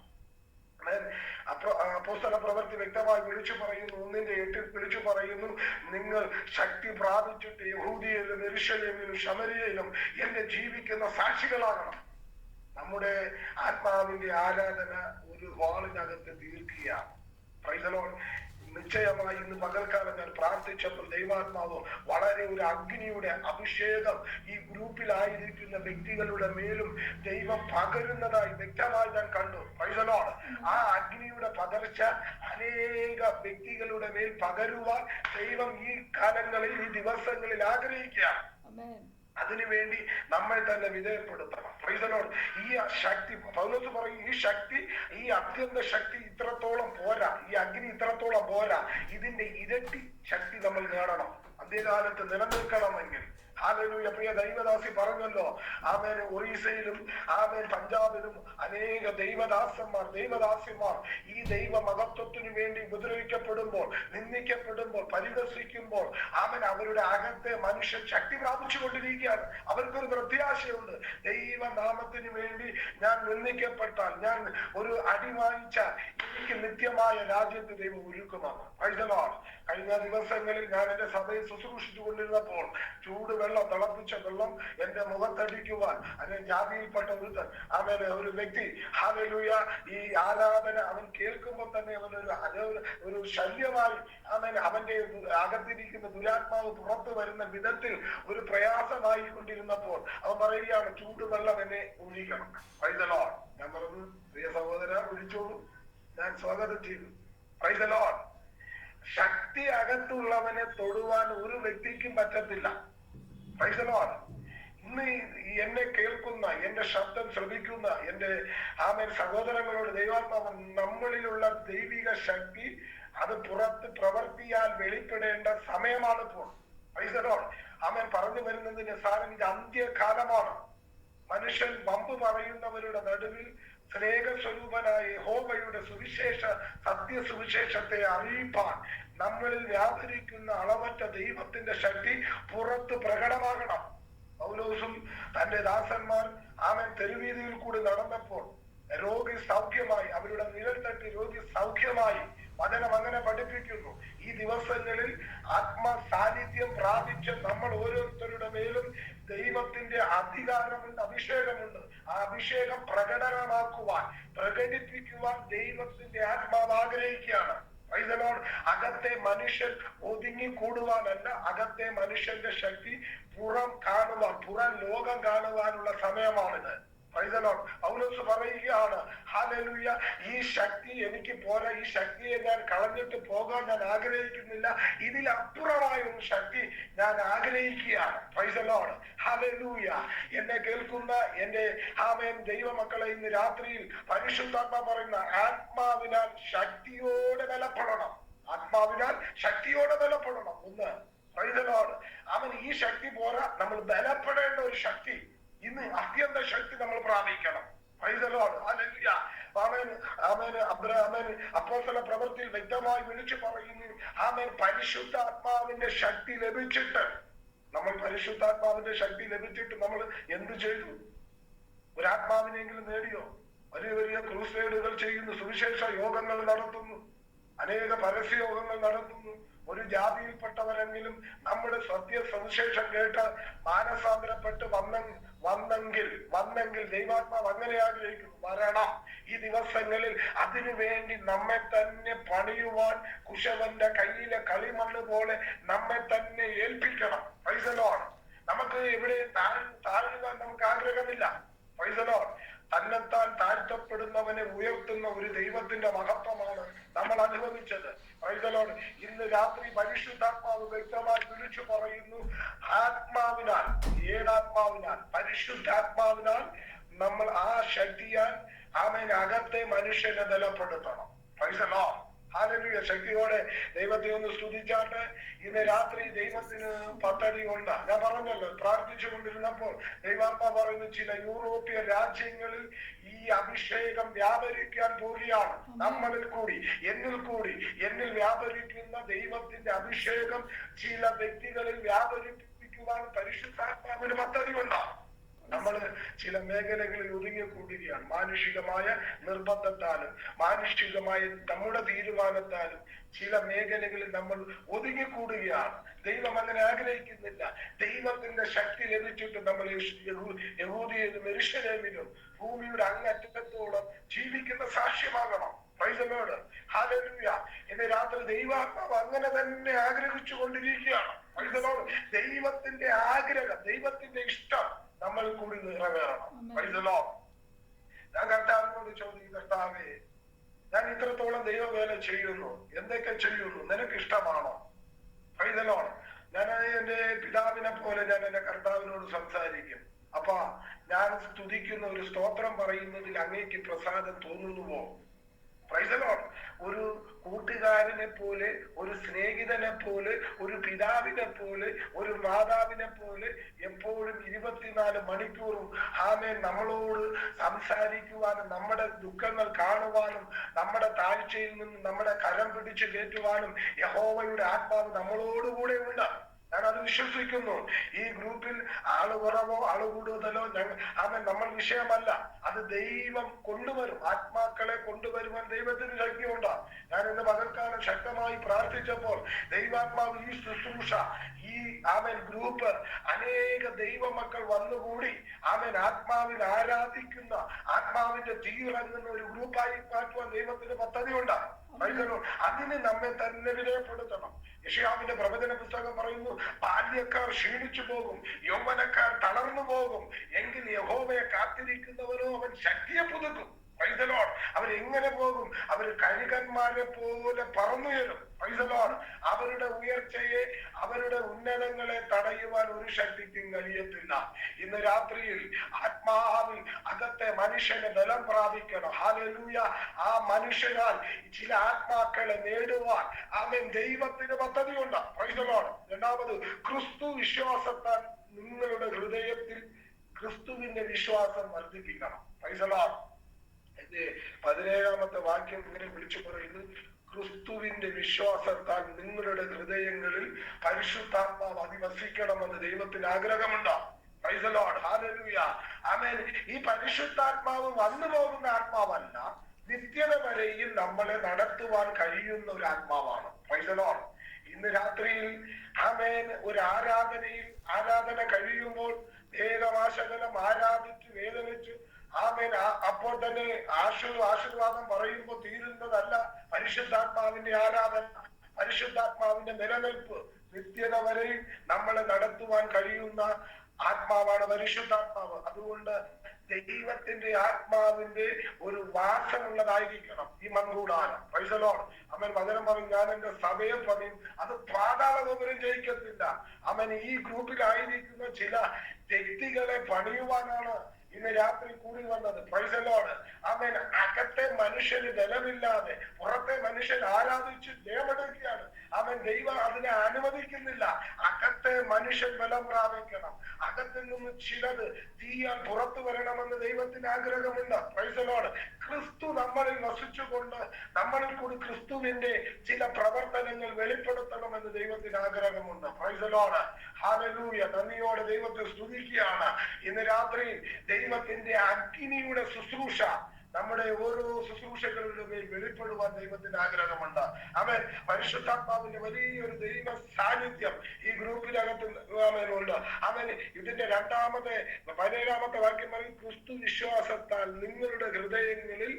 അപ്പോസ്തല പ്രവൃത്തി വ്യക്തമായി വിളിച്ചു പറയുന്നു, 1:8 വിളിച്ചു പറയുന്നു, നിങ്ങൾ ശക്തി പ്രാപിച്ചിട്ട് യഹൂദിയയിലും യെരൂശലേമിലും ശമരിയയിലും എന്നെ ജീവിക്കുന്ന സാക്ഷികളാകണം. നമ്മുടെ ആത്മാവിന്റെ ആരാധന ഒരു ഹാളിനകത്ത് തീർക്കുകയാണ്. Praise the Lord. നിശ്ചയമായി ഇന്ന് പകൽക്കാലം ഞാൻ പ്രാർത്ഥിച്ചപ്പോൾ ദൈവാത്മാവ് വളരെ ഒരു അഗ്നിയുടെ അഭിഷേകം ഈ ഗ്രൂപ്പിലായിരിക്കുന്ന വ്യക്തികളുടെ മേലും ദൈവം പകരുന്നതായി വ്യക്തമായി ഞാൻ കണ്ടു. Price the Lord. ആ അഗ്നിയുടെ പകർച്ച അനേക വ്യക്തികളുടെ മേൽ പകരുവാൻ ദൈവം ഈ കാലങ്ങളിൽ, ഈ ദിവസങ്ങളിൽ ആഗ്രഹിക്കുകയാണ്. അതിനുവേണ്ടി നമ്മൾ തന്നെ വിധേയപ്പെടുത്തണം. Price the Lord. ഈ ശക്തി, പൗലോസ് പറയും, ഈ ശക്തി, ഈ അത്യന്ത ശക്തി ഇത്രത്തോളം പോരാ, ഈ അഗ്നി ഇത്രത്തോളം പോരാ, ഇതിന്റെ ഇരട്ടി ശക്തി നമ്മൾ നേടണം. അന്ത്യകാലത്ത് നിലനിൽക്കണമെങ്കിൽ. ഹല്ലേലൂയ. പ്രിയ ദൈവദാസി പറഞ്ഞല്ലോ, ആമേൻ, ഒറീസയിലും ആമേൻ പഞ്ചാബിലും അനേക ദൈവദാസ്യന്മാർ ഈ ദൈവ മഹത്വത്തിനു വേണ്ടി ഉപദ്രവിക്കപ്പെടുമ്പോൾ, നിന്ദിക്കപ്പെടുമ്പോൾ, പരിഹസിക്കുമ്പോൾ ആമേൻ അവരുടെ അകത്തെ മനുഷ്യൻ ശക്തി പ്രാപിച്ചു കൊണ്ടിരിക്കുകയാണ്. അവർക്കൊരു പ്രത്യാശയുണ്ട്. ദൈവനാമത്തിന് വേണ്ടി ഞാൻ നിന്ദിക്കപ്പെട്ടാൽ, ഞാൻ ഒരു അടി വാങ്ങിച്ചാൽ എനിക്ക് നിത്യമായ രാജ്യത്ത് ദൈവം ഒരുക്കുമെന്ന്. Price the Lord. കഴിഞ്ഞ ദിവസങ്ങളിൽ ഞാൻ എന്റെ സഭയിൽ ശുശ്രൂഷിച്ചു കൊണ്ടിരുന്നപ്പോൾ ചൂടുവെള്ളം, തിളപ്പിച്ച വെള്ളം എന്റെ മുഖത്തടിക്കുവാൻ അതിന് ജാതിയിൽപ്പെട്ട ഒരു വ്യക്തി, ഹല്ലേലൂയ, ഈ ആരാധന അവൻ കേൾക്കുമ്പോൾ തന്നെ ഒരു ശല്യമായി അവന്റെ അകത്തിരിക്കുന്ന ദുരാത്മാവ് പുറത്തു വരുന്ന വിധത്തിൽ ഒരു പ്രയാസമായി കൊണ്ടിരുന്നപ്പോൾ അവൻ പറയുകയാണ്, ചൂടുവെള്ളം എന്നെ ഒഴിക്കണം. Praise the Lord. ഞാൻ പറഞ്ഞു, പ്രിയ സഹോദര, ഒഴിച്ചോളൂ. ഞാൻ സ്വാഗതം ചെയ്തു. Praise the Lord. ശക്തി അകത്തുള്ളവനെ തൊടുവാൻ ഒരു വ്യക്തിക്കും പറ്റത്തില്ല. Praise the Lord. ഇന്ന് എന്നെ കേൾക്കുന്ന, എന്റെ ശബ്ദം ശ്രവിക്കുന്ന എന്റെ ആമേൻ സഹോദരങ്ങളോട് ദൈവാത്മാവ്, നമ്മളിലുള്ള ദൈവിക ശക്തി അത് പുറത്ത് പ്രവർത്തിയാൽ വെളിപ്പെടേണ്ട സമയമാണ് ഇപ്പോൾ. Praise the Lord. ആമേൻ. പറഞ്ഞു വരുന്നതിന് സാരം ഇത് അന്ത്യകാലമാണ്. മനുഷ്യൻ വമ്പ് പറയുന്നവരുടെ നടുവിൽ സ്നേഹസ്വരൂപനായ യഹോവയുടെ സത്യസുവിശേഷത്തെ അറിയിപ്പാൻ നമ്മളിൽ വ്യാപരിക്കുന്ന അളവറ്റ ദൈവത്തിന്റെ ശക്തി പുറത്ത് പ്രകടമാകണം. പൗലോസും തന്റെ ദാസന്മാർ ആമേൻ തെരുവീതിയിൽ കൂടി നടന്നപ്പോൾ രോഗി സൗഖ്യമായി, അവരുടെ നിഴൽ തട്ടി രോഗി സൗഖ്യമായി. വചനം അങ്ങനെ പഠിപ്പിക്കുന്നു. ഈ ദിവസങ്ങളിൽ ആത്മസാന്നിധ്യം പ്രാപിച്ച നമ്മൾ ഓരോരുത്തരുടെ മേലും ദൈവത്തിന്റെ അധികാരമുണ്ട്, അഭിഷേകമുണ്ട്. ആ അഭിഷേകം പ്രകടനമാക്കുവാൻ, പ്രകടിപ്പിക്കുവാൻ ദൈവത്തിന്റെ ആത്മാവ് ആഗ്രഹിക്കുകയാണ്. Price the Lord. അകത്തെ മനുഷ്യൻ ഒതുങ്ങി കൂടുവാനല്ല, അകത്തെ മനുഷ്യന്റെ ശക്തി പുറം കാണുവാൻ, പുറം ലോകം കാണുവാനുള്ള സമയമാണിത്. Price the Lord. പൗലോസ് പറയുകയാണ്, ഹല്ലേലൂയ, ഈ ശക്തി എനിക്ക് പോരാ, ഈ ശക്തിയെ ഞാൻ കളഞ്ഞിട്ട് പോകാൻ ഞാൻ ആഗ്രഹിക്കുന്നില്ല, ഇതിലപ്പുറമായ ഒരു ശക്തി ഞാൻ ആഗ്രഹിക്കുകയാണ്. Price the Lord. ഹല്ലേലൂയ. എന്നെ കേൾക്കുന്ന എന്റെ ആമേൻ ദൈവമക്കളെ, ഇന്ന് രാത്രിയിൽ പരിശുദ്ധാത്മാ പറയുന്ന, ആത്മാവിനാൽ ശക്തിയോടെ ബലപ്പെടണം. ആത്മാവിനാൽ ശക്തിയോടെ ബലപ്പെടണം. ഒന്ന്. Price the Lord. അവൻ ഈ ശക്തി പോരാ, നമ്മൾ ബലപ്പെടേണ്ട ഒരു ശക്തി, ഇന്ന് അത്യന്ത ശക്തി നമ്മൾ പ്രാപിക്കണം. Praise the Lord. ഹല്ലേലൂയ. ആമേൻ. ആമേൻ. ആമേൻ. അപ്പോസ്തല പ്രവൃത്തിയിൽ വ്യക്തമായി വിളിച്ചു പറയുന്നു, ആമേൻ, പരിശുദ്ധാത്മാവിന്റെ ശക്തി ലഭിച്ചിട്ട്, നമ്മൾ പരിശുദ്ധാത്മാവിന്റെ ശക്തി ലഭിച്ചിട്ട് നമ്മൾ എന്ത് ചെയ്തു? ഒരാത്മാവിനെങ്കിലും നേടിയോ? വലിയ വലിയ ക്രൂസേഡുകൾ ചെയ്യുന്നു, സുവിശേഷ യോഗങ്ങൾ നടത്തുന്നു, അനേക പരസ്യ യോഗങ്ങൾ നടത്തുന്നു. ഒരു ജാതിയിൽപ്പെട്ടവരെങ്കിലും നമ്മുടെ സത്യസുവിശേഷം കേട്ട് മാനസാന്തരപ്പെട്ട് വന്നെങ്കിൽ ദൈവാത്മാവ് അങ്ങനെ ആഗ്രഹിക്കുന്നു, വരണം. ഈ ദിവസങ്ങളിൽ അതിനു വേണ്ടി നമ്മെ തന്നെ പണിയുവാൻ കുശവന്റെ കയ്യിലെ കളിമണ്ണ് പോലെ നമ്മെ തന്നെ ഏൽപ്പിക്കണം. Price the Lord. നമുക്ക് എവിടെ താഴുവാൻ നമുക്ക് ആഗ്രഹമില്ല. Praise the Lord. തന്നെത്താൻ താഴ്ത്തപ്പെടുന്നവനെ ഉയർത്തുന്ന ഒരു ദൈവത്തിന്റെ മഹത്വമാണ് നമ്മൾ അനുഭവിച്ചത്. Praise the Lord. ഇന്ന് രാത്രി പരിശുദ്ധാത്മാവ് വ്യക്തമായി വിളിച്ചു പറയുന്നു, ആത്മാവിനാൽ, ഏതാത്മാവിനാൽ? പരിശുദ്ധാത്മാവിനാൽ നമ്മൾ ആ ശക്തിയാൽ ആമേൻ അകത്തെ മനുഷ്യനെ ബലപ്പെടുത്തണം. Praise the Lord. ഹല്ലേലൂയ. ശക്തിയോടെ ദൈവത്തെ ഒന്ന് സ്തുതിച്ചാട്ടെ. ഇന്ന് രാത്രി ദൈവത്തിന് പദ്ധതി ഉണ്ട്. ഞാൻ പറഞ്ഞല്ലോ, പ്രാർത്ഥിച്ചു കൊണ്ടിരുന്നപ്പോൾ ദൈവാത്മാ പറയുന്നു, ചില യൂറോപ്യൻ രാജ്യങ്ങളിൽ ഈ അഭിഷേകം വ്യാപരിക്കാൻ പോവുകയാണ്. നമ്മളിൽ കൂടി, എന്നിൽ വ്യാപരിക്കുന്ന ദൈവത്തിന്റെ അഭിഷേകം ചില വ്യക്തികളിൽ വ്യാപരിപ്പിക്കുവാൻ പരിശുദ്ധാത്മാവിന് പദ്ധതി ഉണ്ടാകും. നമ്മൾ ചില മേഖലകളിൽ ഒതുങ്ങിക്കൂടുകയാണ്. മാനുഷികമായ നിർബന്ധത്താലും മാനുഷികമായ നമ്മുടെ തീരുമാനത്താലും ചില മേഖലകളിൽ നമ്മൾ ഒതുങ്ങിക്കൂടുകയാണ്. ദൈവം അങ്ങനെ ആഗ്രഹിക്കുന്നില്ല. ദൈവത്തിന്റെ ശക്തി ലഭിച്ചിട്ട് നമ്മൾ യഹൂദിയിലും യെരൂശലേമിലും ഭൂമിയുടെ അങ്ങറ്റത്തോളം ജീവിക്കുന്ന സാക്ഷ്യമാകണം. Praise the Lord. ഹല്ലേലൂയ. ഇന്ന് രാത്രി ദൈവാത്മാവ് അങ്ങനെ തന്നെ ആഗ്രഹിച്ചു കൊണ്ടിരിക്കുകയാണ്. Praise the Lord. ദൈവത്തിന്റെ ആഗ്രഹം, ദൈവത്തിന്റെ ഇഷ്ടം നമ്മൾ കൂടി നിറവേറണം. Price the Lord. ഞാൻ കർത്താവിനോട് ചോദിക്കും, കർത്താവേ, ഞാൻ ഇത്രത്തോളം ദൈവവേല ചെയ്യുന്നു, എന്തൊക്കെ ചെയ്യുന്നു, നിനക്ക് ഇഷ്ടമാണോ? Price the Lord. ഞാൻ എന്റെ പിതാവിനെ പോലെ ഞാൻ എന്റെ കർത്താവിനോട് സംസാരിക്കും. അപ്പ ഞാൻ സ്തുതിക്കുന്ന ഒരു സ്തോത്രം പറയുന്നതിൽ അങ്ങേക്ക് പ്രസാദം തോന്നുന്നുവോ? Price the Lord. ഒരു കൂട്ടുകാരനെ പോലെ, ഒരു സ്നേഹിതനെ പോലെ, ഒരു പിതാവിനെ പോലെ, ഒരു മാതാവിനെ പോലെ എപ്പോഴും 24 മണിക്കൂറും ആമേൻ നമ്മളോട് സംസാരിക്കുവാനും നമ്മുടെ ദുഃഖങ്ങൾ കാണുവാനും നമ്മുടെ താഴ്ചയിൽ നിന്ന് നമ്മുടെ കരം പിടിച്ചു കയറ്റുവാനും യഹോവയുടെ ആത്മാവ് നമ്മളോടുകൂടെ ഉണ്ട്. ഞാൻ അത് വിശ്വസിക്കുന്നു. ഈ ഗ്രൂപ്പിൽ ആള് കുറവോ ആള് കൂടുതലോ അവൻ നമ്മൾ വിഷയമല്ല. അത് ദൈവം കൊണ്ടുവരും. ആത്മാക്കളെ കൊണ്ടുവരുവാൻ ദൈവത്തിന് ശക്തിയുണ്ട്. ഞാൻ ഇന്ന് പകൽക്കാലം ശക്തമായി പ്രാർത്ഥിച്ചപ്പോൾ ദൈവാത്മാവ് ഈ ശുശ്രൂഷ, ഈ ഗ്രൂപ്പ് അനേക ദൈവമക്കൾ വന്നുകൂടി ആത്മാവിൽ ആരാധിക്കുന്ന, ആത്മാവിന്റെ തീയിറങ്ങുന്ന ഒരു ഗ്രൂപ്പായി മാറ്റുവാൻ ദൈവത്തിന് പദ്ധതിയുണ്ട്. അതിന് നമ്മെ തന്നെ വിധേയപ്പെടുത്തണം. യെശയ്യാവിന്റെ പ്രവചന പുസ്തകം പറയുന്നു, ബാല്യക്കാർ ക്ഷീണിച്ചു പോകും, യൗവനക്കാർ തളർന്നു പോകും, എങ്കിൽ യഹോവയെ കാത്തിരിക്കുന്നവനോ അവൻ ശക്തിയെ പുതുക്കും. Praise the Lord. അവർ എങ്ങനെ പോകും? അവർ കഴുകന്മാരെ പോലെ പറന്നുയരും. Price the Lord. അവരുടെ ഉയർച്ചയെ, അവരുടെ ഉന്നതങ്ങളെ തടയുവാൻ ഒരു ശക്തിക്കും കഴിയത്തില്ല. ഇന്ന് രാത്രിയിൽ ആത്മാവിൽ അകത്തെ മനുഷ്യന് ബലം പ്രാപിക്കണം. ഹല്ലേലൂയ. ആ മനുഷ്യനാൽ ചില ആത്മാക്കളെ നേടുവാൻ ദൈവത്തിന് പദ്ധതിയുണ്ട്. Price the Lord. രണ്ടാമത്, ക്രിസ്തു വിശ്വാസത്താൽ നിങ്ങളുടെ ഹൃദയത്തിൽ ക്രിസ്തുവിന്റെ വിശ്വാസം വർദ്ധിപ്പിക്കണം. Price the Lord. 17ാമത്തെ വാക്യം ഇങ്ങനെ വിളിച്ചു പറയുന്നു, ക്രിസ്തുവിന്റെ വിശ്വാസത്താൽ നിങ്ങളുടെ ഹൃദയങ്ങളിൽ പരിശുദ്ധാത്മാവ് അധിവസിക്കണമെന്ന് ദൈവത്തിന് ആഗ്രഹമുണ്ട്. Praise the Lord. ഹല്ലേലൂയ. ആമേൻ. ഈ പരിശുദ്ധാത്മാവ് വന്നു പോകുന്ന ആത്മാവല്ല, നിത്യത വരെയും നമ്മളെ നടത്തുവാൻ കഴിയുന്ന ഒരു ആത്മാവാണ്. Price the Lord. ഇന്ന് രാത്രിയിൽ ആമേൻ ഒരു ആരാധന കഴിയുമ്പോൾ വേഗമാശകലം ആരാധിച്ച് വേദനിച്ച് ആമേൻ അപ്പോൾ തന്നെ ആശീർവാദം പറയുമ്പോൾ തീരുന്നതല്ല പരിശുദ്ധാത്മാവിന്റെ ആരാധന, പരിശുദ്ധാത്മാവിന്റെ നിലനിൽപ്പ്. നിത്യത വരെയും നമ്മളെ നടത്തുവാൻ കഴിയുന്ന ആത്മാവാണ് പരിശുദ്ധാത്മാവ്. അതുകൊണ്ട് ദൈവത്തിന്റെ ആത്മാവിന്റെ ഒരു വാസമുള്ളതായിരിക്കണം ഈ മൺകൂടാരം. Price the Lord. അവൻ വചനം പറയും, ഞാൻ എന്റെ സഭയെ പണിയും, അത് പാതാളഗോപുരം ജയിക്കത്തില്ല. അവൻ ഈ ഗ്രൂപ്പിലായിരിക്കുന്ന ചില വ്യക്തികളെ പണിയുവാനാണ് ഇന്ന് രാത്രി കൂടി വന്നത്. Praise the Lord. ആമേൻ. അകത്തെ മനുഷ്യന് ബലമില്ലാതെ പുറത്തെ മനുഷ്യൻ ആരാധിച്ച് ജയമെടുക്കുകയാണ്. ആമേൻ. ദൈവം അതിനെ അനുവദിക്കുന്നില്ല. അകത്തെ മനുഷ്യൻ ബലം പ്രാപിക്കണം. അകത്തിൽ നിന്ന് ചിലത് തീയാൽ പുറത്തു വരണമെന്ന് ദൈവത്തിന് ആഗ്രഹമുണ്ട്. Praise the Lord. ക്രിസ്തു നമ്മളിൽ വസിച്ചുകൊണ്ട് നമ്മളിൽ കൂടി ക്രിസ്തുവിന്റെ ചില പ്രവർത്തനങ്ങൾ വെളിപ്പെടുത്തണമെന്ന് ദൈവത്തിന് ആഗ്രഹമുണ്ട്. Praise the Lord. ഹല്ലേലൂയ. നന്ദിയോടെ ദൈവത്തെ സ്തുതിക്കുകയാണ്. ഇന്ന് രാത്രി ദൈവത്തിന്റെ അഗ്നിയുടെ ശുശ്രൂഷ നമ്മുടെ ഓരോ ശുശ്രൂഷകളുടെ മേൽ വെളിപ്പെടുവാൻ ദൈവത്തിന് ആഗ്രഹമുണ്ട്. അവൻ പരിശുദ്ധാത്മാവിന്റെ വലിയൊരു ദൈവ സാന്നിധ്യം ഈ ഗ്രൂപ്പിനകത്ത് ഉണ്ട്. അവൻ ഇതിന്റെ 17ാമത്തെ വാക്യം പറയും, ക്രിസ്തു വിശ്വാസത്താൽ നിങ്ങളുടെ ഹൃദയങ്ങളിൽ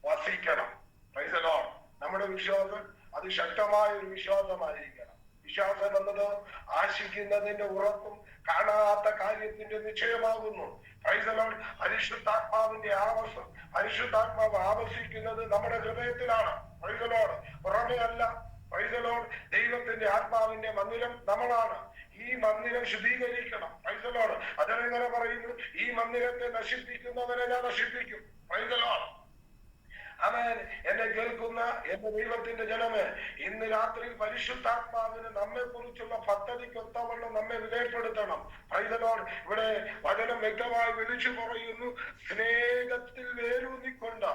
വസിക്കണം. Praise the Lord. നമ്മുടെ വിശ്വാസം അത് ശക്തമായ ഒരു വിശ്വാസമായിരിക്കണം. വിശ്വാസം എന്നത് ആശിക്കുന്നതിന്റെ ഉറപ്പും കാണാത്ത കാര്യത്തിന്റെ നിശ്ചയമാകുന്നു. Price the Lord. പരിശുദ്ധാത്മാവ് ആവസിക്കുന്നത് നമ്മുടെ ഹൃദയത്തിലാണ്. Price the Lord. പുറമേ അല്ല. Price the Lord. ദൈവത്തിന്റെ ആത്മാവിന്റെ മന്ദിരം നമ്മളാണ്. ഈ മന്ദിരം ശുദ്ധീകരിക്കണം. Price the Lord. അതിനെങ്ങനെ പറയുന്നു, ഈ മന്ദിരത്തെ നശിപ്പിക്കുന്നവരെ ഞാൻ നശിപ്പിക്കും. Praise the Lord. ആമേൻ. എന്നെ കേൾക്കുന്ന എന്റെ ദൈവത്തിന്റെ ജനമേ, ഇന്ന് രാത്രി പരിശുദ്ധാത്മാവിന് നമ്മെ കുറിച്ചുള്ള പദ്ധതിക്കൊത്തവണ്ണം നമ്മെ വിധേയപ്പെടുത്തണം. Price the Lord. ഇവിടെ വചനം വ്യക്തമായി വിളിച്ചു പറയുന്നു, സ്നേഹത്തിൽ വേരൂന്നിക്കൊണ്ട്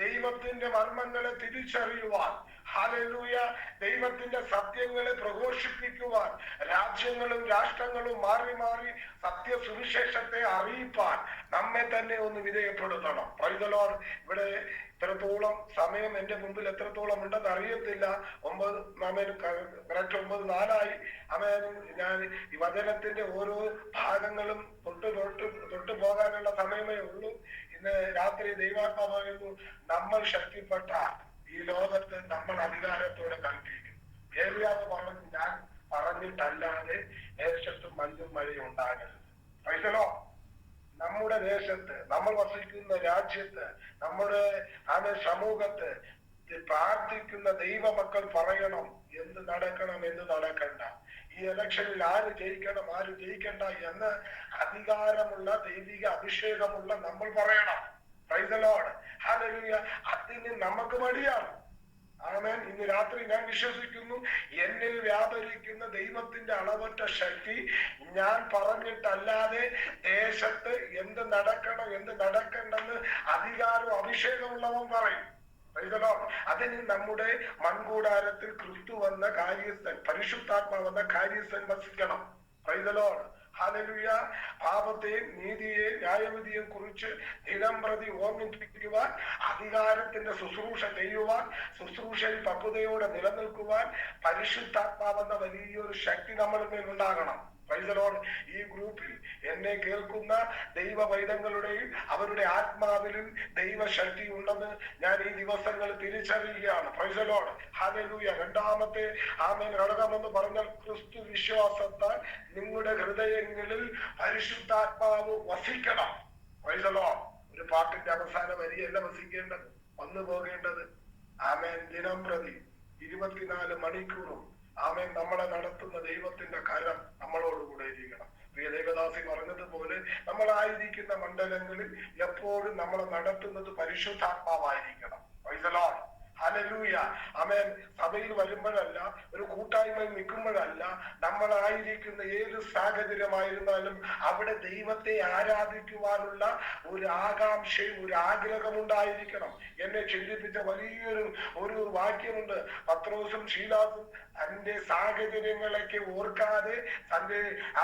ദൈവത്തിന്റെ മർമ്മങ്ങളെ തിരിച്ചറിയുവാൻ, ഹല്ലേലൂയ. ദൈവത്തിന്റെ സത്യങ്ങളെ പ്രഘോഷിപ്പിക്കുവാൻ രാജ്യങ്ങളും രാഷ്ട്രങ്ങളും മാറി മാറി സത്യ സുവിശേഷത്തെ അറിയിപ്പാൻ നമ്മെ തന്നെ ഒന്ന് വിധേയപ്പെടുത്തണം. Price the Lord. ഇവിടെ എത്രത്തോളം സമയം എന്റെ മുമ്പിൽ എത്രത്തോളം ഉണ്ടെന്ന് അറിയത്തില്ല. 9:4 ഞാൻ ഈ വചനത്തിന്റെ ഓരോ ഭാഗങ്ങളും തൊട്ടു പോകാനുള്ള സമയമേ ഉള്ളൂ. ഇന്ന് രാത്രി ദൈവാത്മാവ് പറയുന്നു, നമ്മൾ ശക്തിപ്പെട്ട ഈ ലോകത്ത് നമ്മൾ അധികാരത്തോടെ കൽപ്പിക്കും. ഏലിയാവ് പറഞ്ഞു, ഞാൻ പറഞ്ഞിട്ടല്ലാതെ ദേശത്ത് മഞ്ഞും മഴയും ഉണ്ടാകരുത്. Price the Lord. നമ്മുടെ ദേശത്ത്, നമ്മൾ വസിക്കുന്ന രാജ്യത്ത്, നമ്മുടെ സമൂഹത്ത് പ്രാർത്ഥിക്കുന്ന ദൈവമക്കൾ പറയണം എന്ത് നടക്കണം, എന്ത് നടക്കണ്ട, ഈ ഇലക്ഷനിൽ ആര് ജയിക്കണം, ആര് ജയിക്കണ്ട എന്ന് അധികാരമുള്ള ദൈവിക അഭിഷേകമുള്ള നമ്മൾ പറയണം. Price the Lord. ഹല്ലേലൂയ. അതിന് നമുക്ക് മടിയാണ്. ആമേൻ. ഇന്ന് രാത്രി ഞാൻ വിശ്വസിക്കുന്നു, എന്നിൽ വ്യാപരിക്കുന്ന ദൈവത്തിന്റെ അളവറ്റ ശക്തി ഞാൻ പറഞ്ഞിട്ടല്ലാതെ ദേശത്ത് എന്ത് നടക്കണം, എന്ത് നടക്കണ്ടെന്ന് അധികാരവും അഭിഷേകമുള്ളവൻ പറയും. അതിന് നമ്മുടെ മൺകൂടാരത്തിൽ ക്രിസ്തു വന്ന കാര്യസ്ഥൻ, പരിശുദ്ധാത്മാവെന്ന കാര്യസ്ഥൻ വസിക്കണം. Praise the Lord. ഹല്ലേലൂയ. പാപത്തെയും നീതിയെയും ന്യായവിധിയെയും കുറിച്ച് ദിനംപ്രതി ഓർമ്മിപ്പിക്കുവാൻ, അധികാരത്തിന്റെ ശുശ്രൂഷ ചെയ്യുവാൻ, ശുശ്രൂഷയിൽ പക്വതയോടെ നിലനിൽക്കുവാൻ പരിശുദ്ധാത്മാവെന്ന വലിയൊരു ശക്തി നമ്മളിൽ മേലുണ്ടാകണം. Price the Lord. ഈ ഗ്രൂപ്പിൽ എന്നെ കേൾക്കുന്ന ദൈവ വൈദങ്ങളുടെയും അവരുടെ ആത്മാവിലും ദൈവശക്തി ഉണ്ടെന്ന് ഞാൻ ഈ ദിവസങ്ങൾ തിരിച്ചറിയുകയാണ്. Praise the Lord. ഹല്ലേലൂയ. രണ്ടാമത്തെ ഘടകമെന്ന് പറഞ്ഞാൽ ക്രിസ്തു വിശ്വാസത്താൽ നിങ്ങളുടെ ഹൃദയങ്ങളിൽ പരിശുദ്ധാത്മാവ് വസിക്കണം. Praise the Lord. ഒരു പാട്ടിന്റെ അവസാന വരിയല്ല വസിക്കേണ്ടത്, വന്നു പോകേണ്ടത്. ആമേൻ. ദിനം പ്രതി 24 മണിക്കൂറും ആമേൻ നമ്മളെ നടത്തുന്ന ദൈവത്തിന്റെ കരം നമ്മളോടുകൂടെ ഇരിക്കണം. പ്രിയ ദേവദാസി പറഞ്ഞതുപോലെ നമ്മളായിരിക്കുന്ന മണ്ഡലങ്ങളിൽ എപ്പോഴും നമ്മളെ നടത്തുന്നത് പരിശുദ്ധാത്മാവായിരിക്കണം. Praise the Lord. ഹല്ലേലൂയ. ആമേൻ. സഭയിൽ വരുമ്പോഴല്ല, ഒരു കൂട്ടായ്മയിൽ നിൽക്കുമ്പോഴല്ല, നമ്മളായിരിക്കുന്ന ഏത് സാഹചര്യമായിരുന്നാലും അവിടെ ദൈവത്തെ ആരാധിക്കുവാനുള്ള ഒരു ആകാംക്ഷയും ഒരു ആഗ്രഹമുണ്ടായിരിക്കണം. എന്നെ ചിന്തിപ്പിച്ച വലിയൊരു വാക്യമുണ്ട്. പത്രോസും ശീലാസും തന്റെ സാഹചര്യങ്ങളൊക്കെ ഓർക്കാതെ,